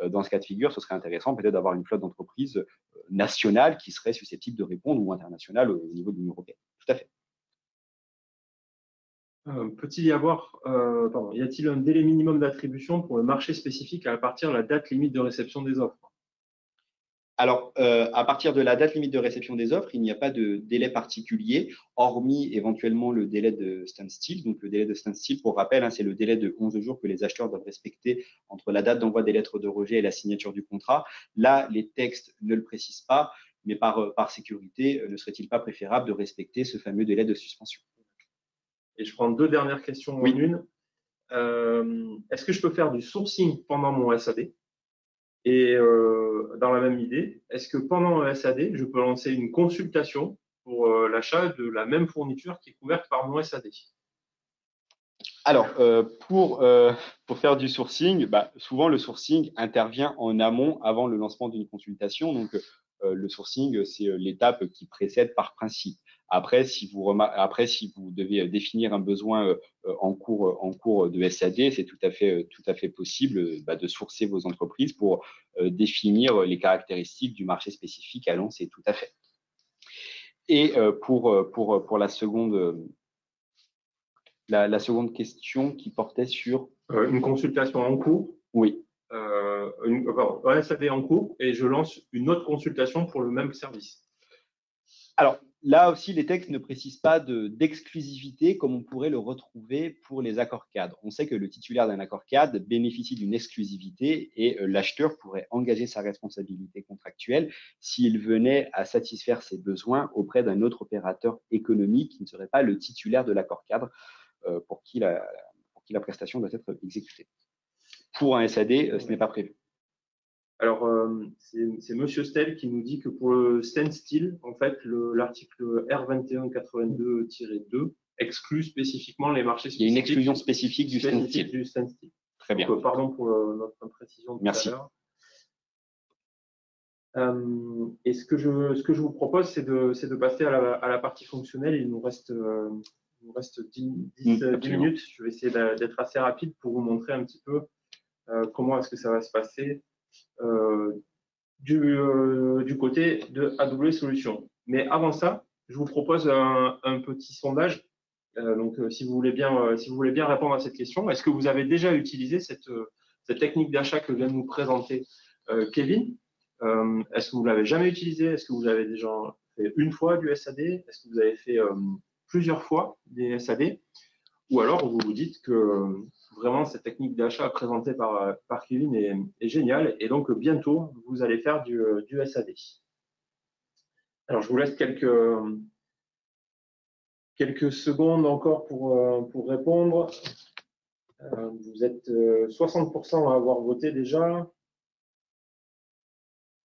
dans ce cas de figure, ce serait intéressant peut-être d'avoir une flotte d'entreprises nationales qui seraient susceptibles de répondre, ou internationales au niveau de l'Union européenne. Tout à fait. Peut-il y avoir, y a-t-il un délai minimum d'attribution pour le marché spécifique à partir de la date limite de réception des offres? Alors, à partir de la date limite de réception des offres, il n'y a pas de délai particulier, hormis éventuellement le délai de standstill. Donc, le délai de standstill, pour rappel, hein, c'est le délai de 11 jours que les acheteurs doivent respecter entre la date d'envoi des lettres de rejet et la signature du contrat. Là, les textes ne le précisent pas, mais par sécurité, ne serait-il pas préférable de respecter ce fameux délai de suspension? Et je prends 2 dernières questions en une. Est-ce que je peux faire du sourcing pendant mon SAD? Et dans la même idée, est-ce que pendant le SAD, je peux lancer une consultation pour l'achat de la même fourniture qui est couverte par mon SAD? Alors, pour faire du sourcing, souvent le sourcing intervient en amont avant le lancement d'une consultation. Donc, le sourcing, c'est l'étape qui précède par principe. Après, si vous devez définir un besoin en cours de SAD, c'est tout à fait possible de sourcer vos entreprises pour définir les caractéristiques du marché spécifique à lancer, tout à fait. Et pour la seconde question qui portait sur… une consultation en cours. Oui. Un SAD en cours, et je lance une autre consultation pour le même service. Alors, là aussi, les textes ne précisent pas d'exclusivité comme on pourrait le retrouver pour les accords cadres. On sait que le titulaire d'un accord cadre bénéficie d'une exclusivité et l'acheteur pourrait engager sa responsabilité contractuelle s'il venait à satisfaire ses besoins auprès d'un autre opérateur économique qui ne serait pas le titulaire de l'accord cadre pour qui la prestation doit être exécutée. Pour un SAD, ce n'est pas prévu. Alors, c'est Monsieur Stel qui nous dit que pour le standstill, en fait, l'article R2182-2 exclut spécifiquement les marchés spécifiques. Il y a une exclusion spécifique du standstill. Très bien. Donc, pardon pour notre imprécision. Merci. Et ce que je vous propose, c'est de passer à la partie fonctionnelle. Il nous reste 10 minutes. Je vais essayer d'être assez rapide pour vous montrer un petit peu comment est-ce que ça va se passer du côté de AWS Solutions. Mais avant ça, je vous propose un petit sondage. Donc, si vous voulez bien répondre à cette question, est-ce que vous avez déjà utilisé cette technique d'achat que vient de nous présenter Kevin? Est-ce que vous l'avez jamais utilisé? Est-ce que vous avez déjà fait une fois du SAD? Est-ce que vous avez fait plusieurs fois des SAD? Ou alors vous vous dites que vraiment cette technique d'achat présentée par Kevin est géniale, et donc bientôt vous allez faire du SAD. Alors je vous laisse quelques secondes encore pour répondre. Vous êtes 60% à avoir voté déjà.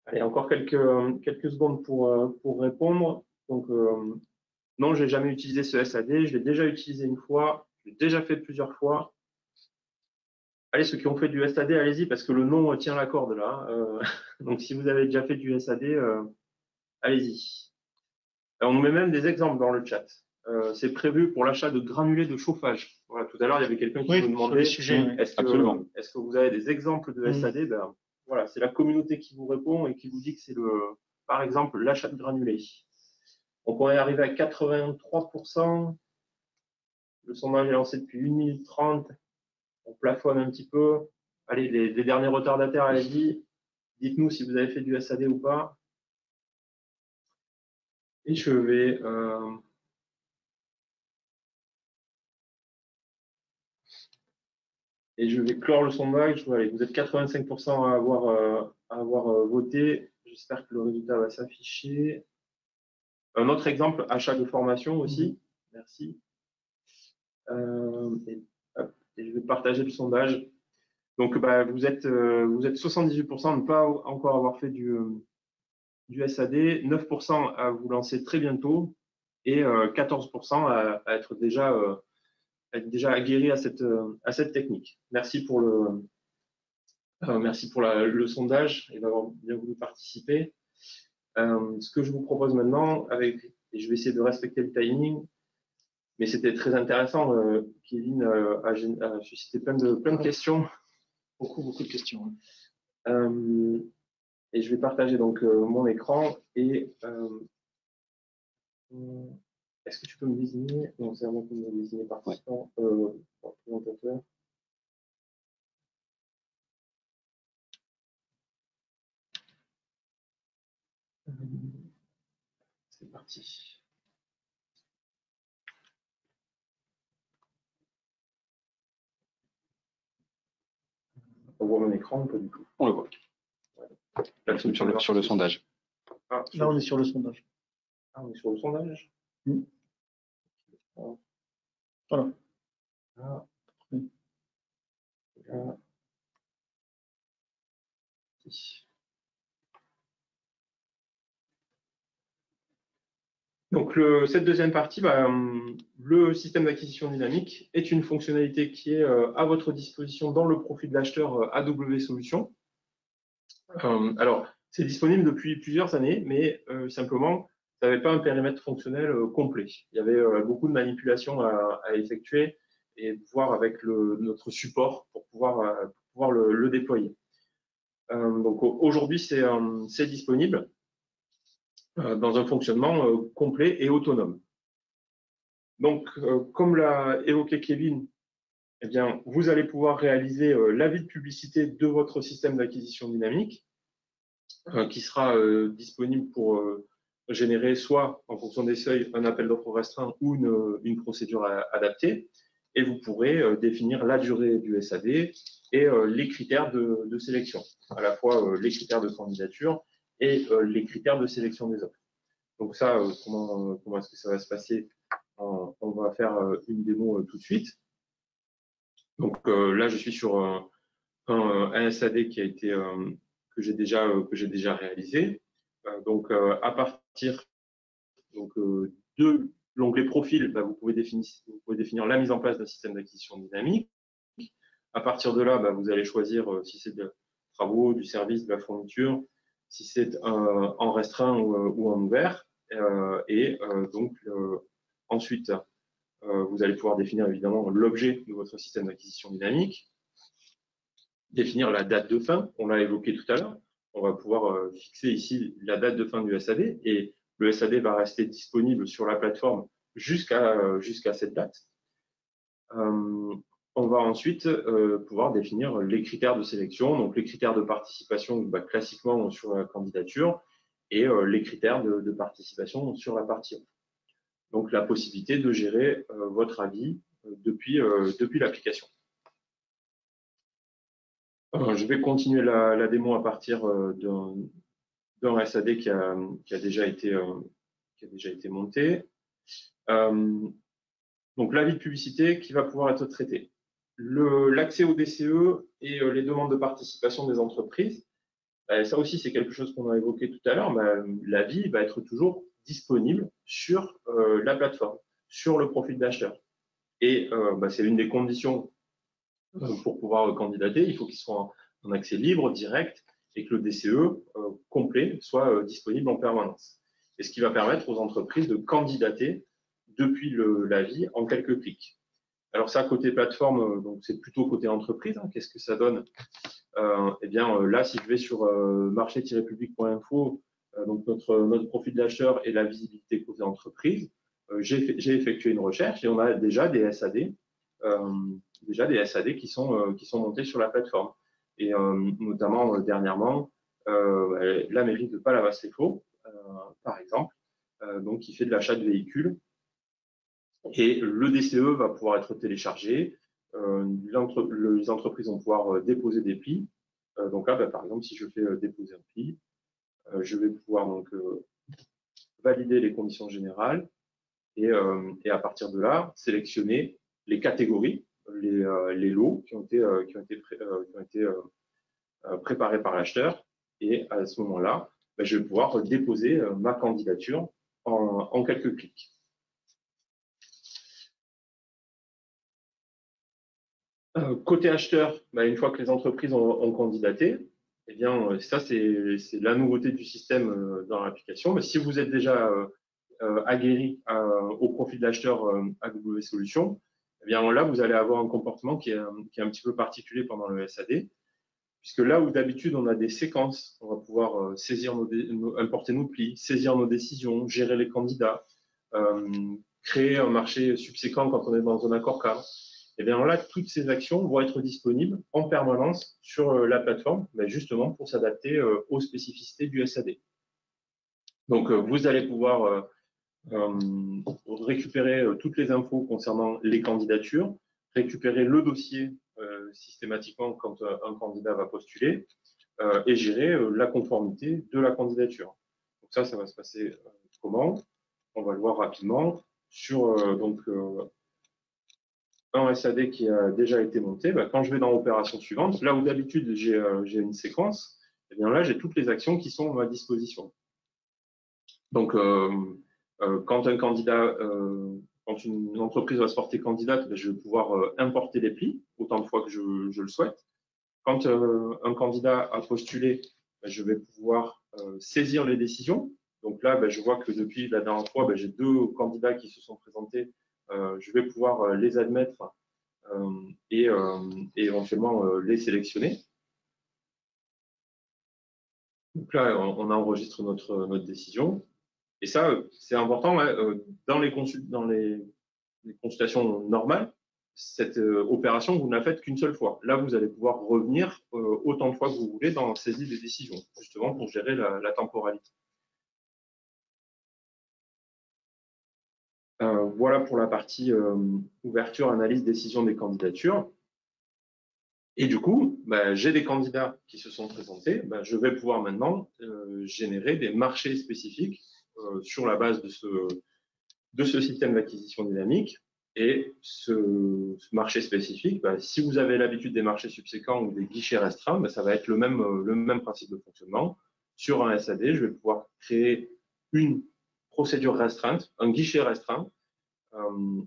Allez, encore quelques secondes pour répondre. Donc non, je n'ai jamais utilisé ce SAD, je l'ai déjà utilisé une fois, je l'ai déjà fait plusieurs fois. Allez, ceux qui ont fait du SAD, allez-y, parce que le nom tient la corde là. Donc, si vous avez déjà fait du SAD, allez-y. On nous met même des exemples dans le chat. C'est prévu pour l'achat de granulés de chauffage. Voilà, tout à l'heure, il y avait quelqu'un qui nous demandait est-ce que vous avez des exemples de SAD? Ben, voilà, c'est la communauté qui vous répond et qui vous dit que c'est par exemple, l'achat de granulés. Donc, on est arrivé à 83%. Le sondage est lancé depuis 1 minute 30. On plafonne un petit peu. Allez, les derniers retardataires, allez-y. Dites-nous si vous avez fait du SAD ou pas. Et je vais clore le sondage. Allez, vous êtes 85% à avoir voté. J'espère que le résultat va s'afficher. Un autre exemple, achat de formation aussi. Merci. Et je vais partager le sondage. Donc, bah, vous êtes 78% à ne pas encore avoir fait du SAD, 9% à vous lancer très bientôt et 14% à être déjà aguerri à cette technique. Merci pour le sondage et d'avoir bien voulu participer. Ce que je vous propose maintenant, et je vais essayer de respecter le timing, mais c'était très intéressant. Kevin a suscité plein de questions. Beaucoup de questions. Et je vais partager donc mon écran et est-ce que tu peux me désigner? Non, c'est vraiment que me désigner participant, présentateur. C'est parti. On voit mon écran ou pas du tout? On le voit. Là, sur le sondage. Ah, là, on est sur le sondage. Ah, on est sur le sondage. Voilà. Là. Donc, cette deuxième partie, le système d'acquisition dynamique est une fonctionnalité qui est à votre disposition dans le profil de l'acheteur AW Solutions. Alors, c'est disponible depuis plusieurs années, mais simplement, ça n'avait pas un périmètre fonctionnel complet. Il y avait beaucoup de manipulations à effectuer et voir avec notre support pour pouvoir le déployer. Donc, aujourd'hui, c'est disponible dans un fonctionnement complet et autonome. Donc, comme l'a évoqué Kevin, eh bien, vous allez pouvoir réaliser l'avis de publicité de votre système d'acquisition dynamique qui sera disponible pour générer soit, en fonction des seuils, un appel d'offres restreint ou une procédure adaptée. Et vous pourrez définir la durée du SAD et les critères de sélection, à la fois les critères de candidature et les critères de sélection des offres. Donc ça, comment est-ce que ça va se passer? On va faire une démo tout de suite. Donc là, je suis sur un SAD qui a été que j'ai déjà réalisé. Donc à partir de l'onglet profil, vous pouvez définir la mise en place d'un système d'acquisition dynamique. À partir de là, vous allez choisir si c'est des travaux, du service, de la fourniture, si c'est en restreint ou en ouvert. Donc ensuite, vous allez pouvoir définir évidemment l'objet de votre système d'acquisition dynamique, définir la date de fin, on l'a évoqué tout à l'heure. On va pouvoir fixer ici la date de fin du SAD et le SAD va rester disponible sur la plateforme jusqu'à cette date. On va ensuite pouvoir définir les critères de sélection, donc les critères de participation classiquement sur la candidature et les critères de participation sur la partie offre. Donc la possibilité de gérer votre avis depuis l'application. Je vais continuer la démo à partir d'un SAD qui a déjà été monté. Donc l'avis de publicité qui va pouvoir être traité. L'accès au DCE et les demandes de participation des entreprises. Ça aussi, c'est quelque chose qu'on a évoqué tout à l'heure. L'avis va être toujours disponible sur la plateforme, sur le profil d'acheteur. Et c'est l'une des conditions pour pouvoir candidater. Il faut qu'il soit en accès libre, direct, et que le DCE complet soit disponible en permanence. Et ce qui va permettre aux entreprises de candidater depuis l'avis en quelques clics. Alors ça, côté plateforme, donc c'est plutôt côté entreprise. Hein. Qu'est-ce que ça donne? Eh bien, là, si je vais sur marché-public.info, donc notre profil d'acheteur et la visibilité côté entreprise, j'ai effectué une recherche et on a déjà des SAD, qui sont montés sur la plateforme. Et notamment dernièrement, la mairie de Palavas-les-Faux, par exemple, donc qui fait de l'achat de véhicules. Et le DCE va pouvoir être téléchargé. Les entreprises vont pouvoir déposer des plis. Donc là, par exemple, si je fais déposer un pli, je vais pouvoir donc valider les conditions générales et à partir de là, sélectionner les catégories, les lots qui ont été préparés par l'acheteur. Et à ce moment-là, je vais pouvoir déposer ma candidature en quelques clics. Côté acheteur, une fois que les entreprises ont candidaté, eh bien, ça, c'est la nouveauté du système dans l'application. Mais si vous êtes déjà aguerri au profil d'acheteur AW Solutions, eh bien, là, vous allez avoir un comportement qui est un petit peu particulier pendant le SAD, puisque là où d'habitude, on a des séquences, on va pouvoir importer nos plis, saisir nos décisions, gérer les candidats, créer un marché subséquent quand on est dans un accord cadre. Et bien là, toutes ces actions vont être disponibles en permanence sur la plateforme, justement pour s'adapter aux spécificités du SAD. Donc, vous allez pouvoir récupérer toutes les infos concernant les candidatures, récupérer le dossier systématiquement quand un candidat va postuler et gérer la conformité de la candidature. Donc ça va se passer comment? On va le voir rapidement sur un SAD qui a déjà été monté. Quand je vais dans l'opération suivante, là où d'habitude j'ai une séquence, et bien là j'ai toutes les actions qui sont à ma disposition. Donc quand quand une entreprise va se porter candidate, je vais pouvoir importer les plis autant de fois que je le souhaite. Quand un candidat a postulé, je vais pouvoir saisir les décisions. Donc là, je vois que depuis la dernière fois, j'ai 2 candidats qui se sont présentés. Je vais pouvoir les admettre et éventuellement les sélectionner. Donc là, on enregistre notre décision. Et ça, c'est important dans les consultations normales. Cette opération, vous ne la faites qu'une seule fois. Là, vous allez pouvoir revenir autant de fois que vous voulez dans la saisie des décisions, justement pour gérer la temporalité. Voilà pour la partie ouverture, analyse, décision des candidatures. Et du coup, j'ai des candidats qui se sont présentés. Je vais pouvoir maintenant générer des marchés spécifiques sur la base de ce système d'acquisition dynamique. Et ce marché spécifique, si vous avez l'habitude des marchés subséquents ou des guichets restreints, ça va être le même principe de fonctionnement. Sur un SAD, je vais pouvoir créer une procédure restreinte, un guichet restreint,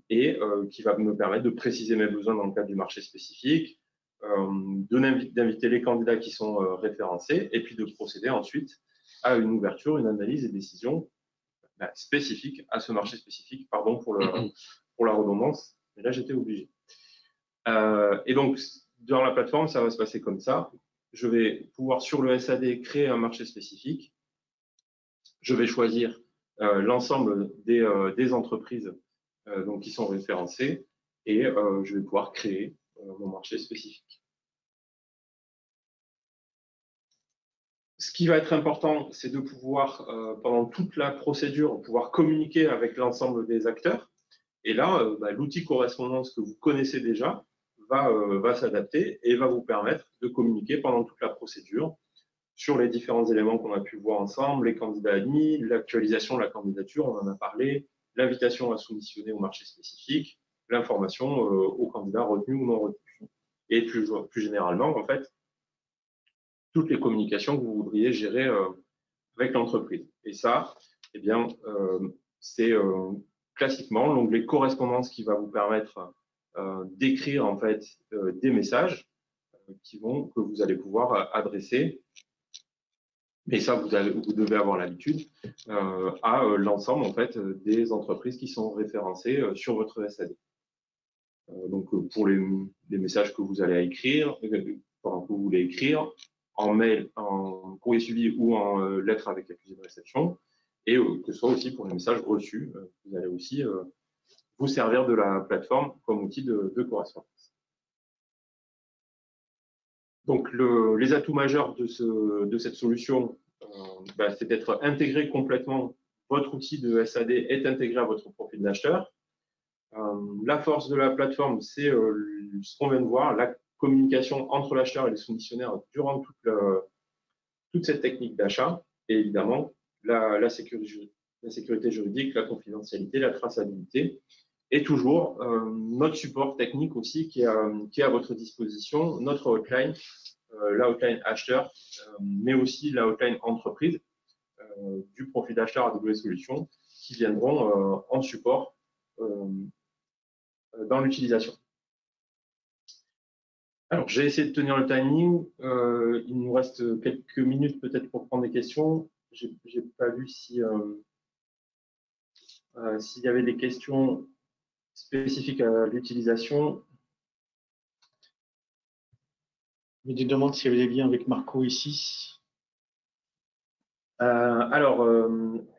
et qui va me permettre de préciser mes besoins dans le cadre du marché spécifique, d'inviter les candidats qui sont référencés, et puis de procéder ensuite à une ouverture, une analyse et décision spécifique à ce marché spécifique. Pardon pour la redondance, mais là j'étais obligé. Et donc, dans la plateforme, ça va se passer comme ça. Je vais pouvoir, sur le SAD, créer un marché spécifique. Je vais choisir l'ensemble des entreprises donc, qui sont référencées et je vais pouvoir créer mon marché spécifique. Ce qui va être important, c'est de pouvoir, pendant toute la procédure, pouvoir communiquer avec l'ensemble des acteurs. Et là, l'outil correspondance que vous connaissez déjà va s'adapter et va vous permettre de communiquer pendant toute la procédure sur les différents éléments qu'on a pu voir ensemble, les candidats admis, l'actualisation de la candidature, on en a parlé, l'invitation à soumissionner au marché spécifique, l'information aux candidats retenus ou non retenus. Et plus généralement, en fait, toutes les communications que vous voudriez gérer avec l'entreprise. Et ça, eh bien, c'est classiquement l'onglet correspondance qui va vous permettre d'écrire en fait des messages que vous allez pouvoir adresser. Mais ça, vous devez avoir l'habitude à l'ensemble en fait des entreprises qui sont référencées sur votre SAD. Donc pour les messages que vous allez écrire, que vous voulez écrire en mail, en courrier suivi ou en lettre avec accusé de réception, et que ce soit aussi pour les messages reçus, vous allez aussi vous servir de la plateforme comme outil de correspondance. Donc les atouts majeurs de cette solution, c'est d'être intégré complètement. Votre outil de SAD est intégré à votre profil d'acheteur. La force de la plateforme, c'est ce qu'on vient de voir, la communication entre l'acheteur et les soumissionnaires durant toute cette technique d'achat, et évidemment la sécurité juridique, la confidentialité, la traçabilité, et toujours notre support technique aussi qui est à votre disposition, notre hotline, la hotline acheteur, mais aussi la hotline entreprise du profil d'acheteur AWS Solutions qui viendront en support dans l'utilisation. Alors, j'ai essayé de tenir le timing. Il nous reste quelques minutes peut-être pour prendre des questions. Je n'ai pas vu s'il y avait des questions spécifiques à l'utilisation. Il y a des demandes s'il y avait des liens avec Marco ici. Alors,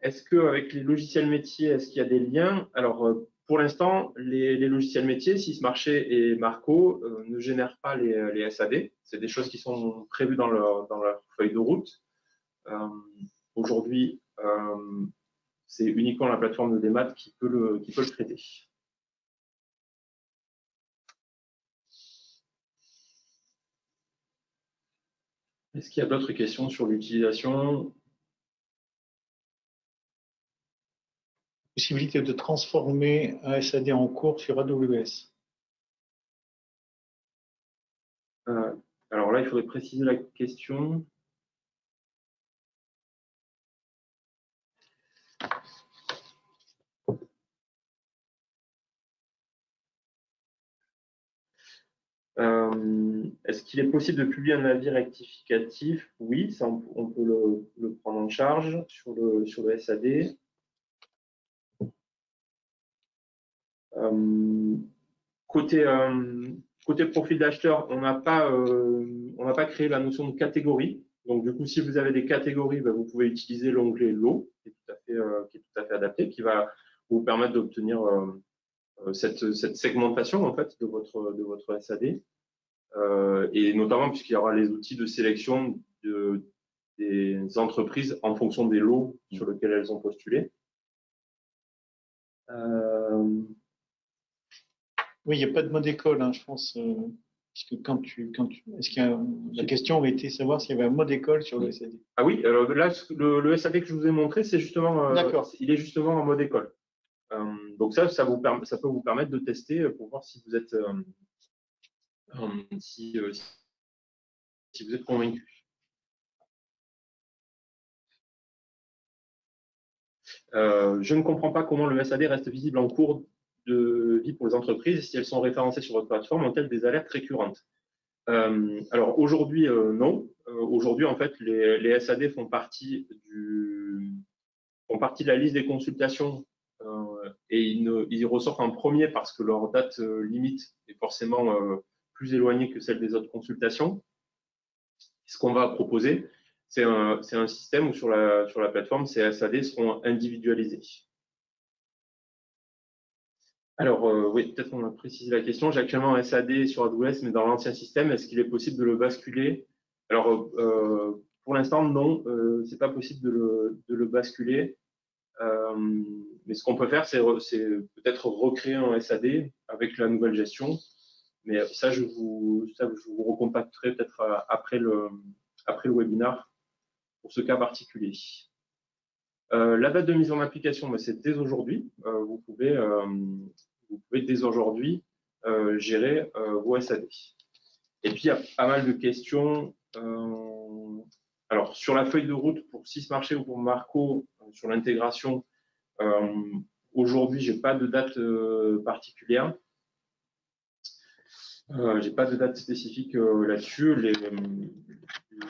est-ce qu'avec les logiciels métiers, est-ce qu'il y a des liens? Alors, pour l'instant, les logiciels métiers, SysMarché et Marco, ne génèrent pas les SAD. C'est des choses qui sont prévues dans leur feuille de route. Aujourd'hui, c'est uniquement la plateforme de Démat qui peut le traiter. Est-ce qu'il y a d'autres questions sur l'utilisation? Possibilité de transformer un SAD en cours sur AWS. Alors là, il faudrait préciser la question. Est-ce qu'il est possible de publier un avis rectificatif? Oui, ça, on peut le prendre en charge sur le SAD. Côté profil d'acheteur, on n'a pas créé la notion de catégorie. Donc, du coup, si vous avez des catégories, vous pouvez utiliser l'onglet Lot, qui est tout à fait adapté, qui va vous permettre d'obtenir cette segmentation en fait de votre SAD. Et notamment puisqu'il y aura les outils de sélection des entreprises en fonction des lots sur lesquels elles ont postulé. Oui, il n'y a pas de mode école, hein, je pense, puisque la question était de savoir s'il y avait un mode école sur le SAD. Ah oui, alors là, le SAD que je vous ai montré, c'est justement, il est justement en mode école. Donc ça peut vous permettre de tester pour voir si vous êtes si vous êtes convaincu. Je ne comprends pas comment le SAD reste visible en cours de vie pour les entreprises si elles sont référencées sur votre plateforme, ont-elles des alertes récurrentes? Alors aujourd'hui, non. Aujourd'hui, en fait, les SAD font partie de la liste des consultations et ils ressortent en premier parce que leur date limite est forcément plus éloignée que celle des autres consultations. Ce qu'on va proposer, c'est un système où sur la plateforme, ces SAD seront individualisés. Alors, oui, peut-être on a précisé la question. J'ai actuellement un SAD sur AWS, mais dans l'ancien système, est-ce qu'il est possible de le basculer? Alors, pour l'instant, non, ce n'est pas possible de le basculer. Mais ce qu'on peut faire, c'est peut-être recréer un SAD avec la nouvelle gestion. Mais ça, je vous recontacterai peut-être après le webinar pour ce cas particulier. La date de mise en application, c'est dès aujourd'hui. Vous pouvez dès aujourd'hui gérer vos SAD. Et puis, il y a pas mal de questions. Alors, sur la feuille de route pour SysMarché ou pour Marco, sur l'intégration, aujourd'hui, j'ai pas de date particulière. J'ai pas de date spécifique là-dessus.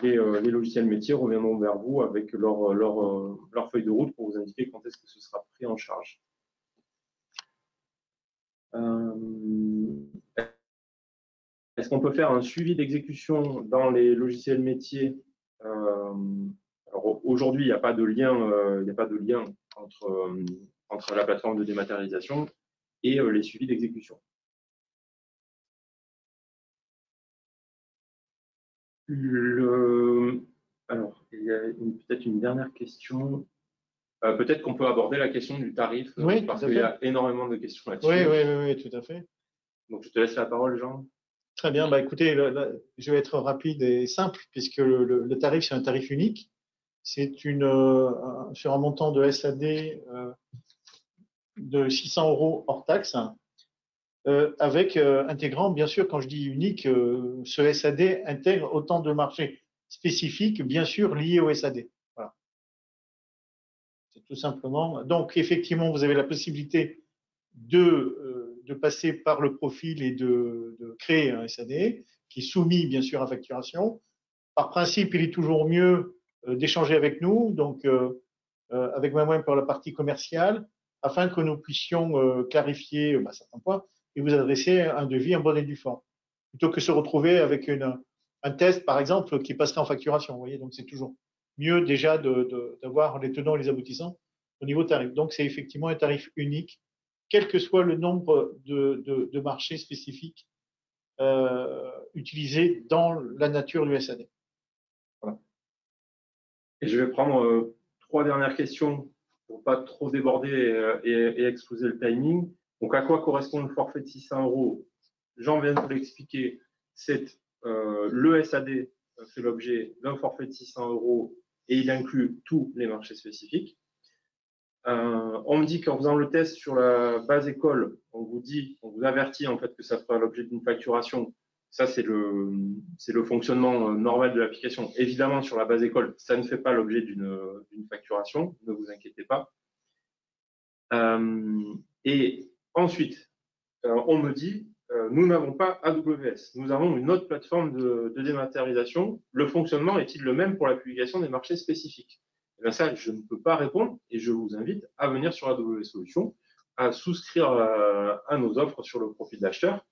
Les logiciels métiers reviendront vers vous avec leur feuille de route pour vous indiquer quand est-ce que ce sera pris en charge. Est-ce qu'on peut faire un suivi d'exécution dans les logiciels métiers? Alors aujourd'hui, il n'y a pas de lien, entre la plateforme de dématérialisation et les suivis d'exécution. Alors, il y a peut-être une dernière question. Peut-être qu'on peut aborder la question du tarif, Oui, parce tout à qu'il y fait. a énormément de questions là-dessus. Oui, tout à fait. Donc, je te laisse la parole, Jean. Très bien. Bah, écoutez, je vais être rapide et simple, puisque le tarif, c'est un tarif unique. C'est sur un montant de SAD de 600 € hors taxe, avec intégrant, bien sûr, quand je dis unique, ce SAD intègre autant de marchés spécifiques, bien sûr, liés au SAD. Voilà. C'est tout simplement. Donc, effectivement, vous avez la possibilité de passer par le profil et de créer un SAD qui est soumis, bien sûr, à facturation. Par principe, il est toujours mieux d'échanger avec nous, donc avec moi-même pour la partie commerciale, afin que nous puissions clarifier certains points et vous adresser un devis en bonne et due forme, plutôt que se retrouver avec un test, par exemple, qui passerait en facturation. Vous voyez, donc c'est toujours mieux déjà d'avoir les tenants et les aboutissants au niveau tarif. Donc c'est effectivement un tarif unique, quel que soit le nombre de marchés spécifiques utilisés dans la nature du SAD. Voilà. Et je vais prendre 3 dernières questions pour pas trop déborder et exploser le timing. Donc, à quoi correspond le forfait de 600 €? Jean vient de vous l'expliquer. C'est le SAD fait l'objet d'un forfait de 600 € et il inclut tous les marchés spécifiques. On me dit qu'en faisant le test sur la base école, on vous avertit en fait que ça fera l'objet d'une facturation. Ça, c'est le fonctionnement normal de l'application. Évidemment, sur la base école, ça ne fait pas l'objet d'une facturation, ne vous inquiétez pas. Et ensuite, on me dit, nous n'avons pas AWS, nous avons une autre plateforme de dématérialisation. Le fonctionnement est-il le même pour la publication des marchés spécifiques? Et bien ça, je ne peux pas répondre et je vous invite à venir sur AWS Solutions, à souscrire à nos offres sur le profil d'acheteur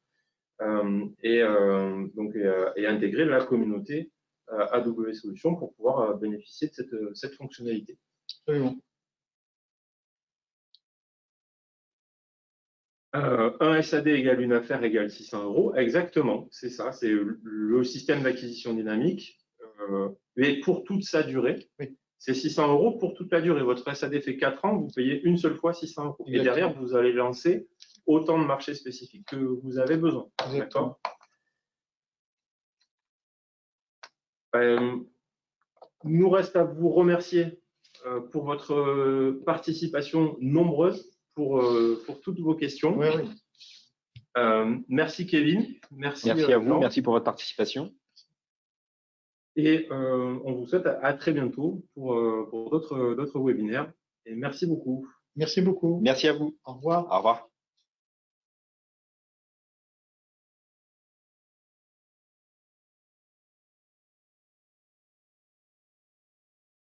et intégrer la communauté AWS Solutions pour pouvoir bénéficier de cette fonctionnalité. Absolument. Un SAD égale une affaire égale 600 €. Exactement, c'est ça. C'est le système d'acquisition dynamique. Mais pour toute sa durée, oui. C'est 600 € pour toute la durée. Votre SAD fait 4 ans, vous payez une seule fois 600 €. Et derrière, vous allez lancer autant de marchés spécifiques que vous avez besoin. D'accord ? Nous reste à vous remercier pour votre participation nombreuse, pour toutes vos questions. Oui, oui. Merci Kevin. Merci à vous, merci pour votre participation. Et on vous souhaite à très bientôt pour d'autres webinaires. Et merci beaucoup. Merci beaucoup. Merci à vous. Au revoir. Au revoir.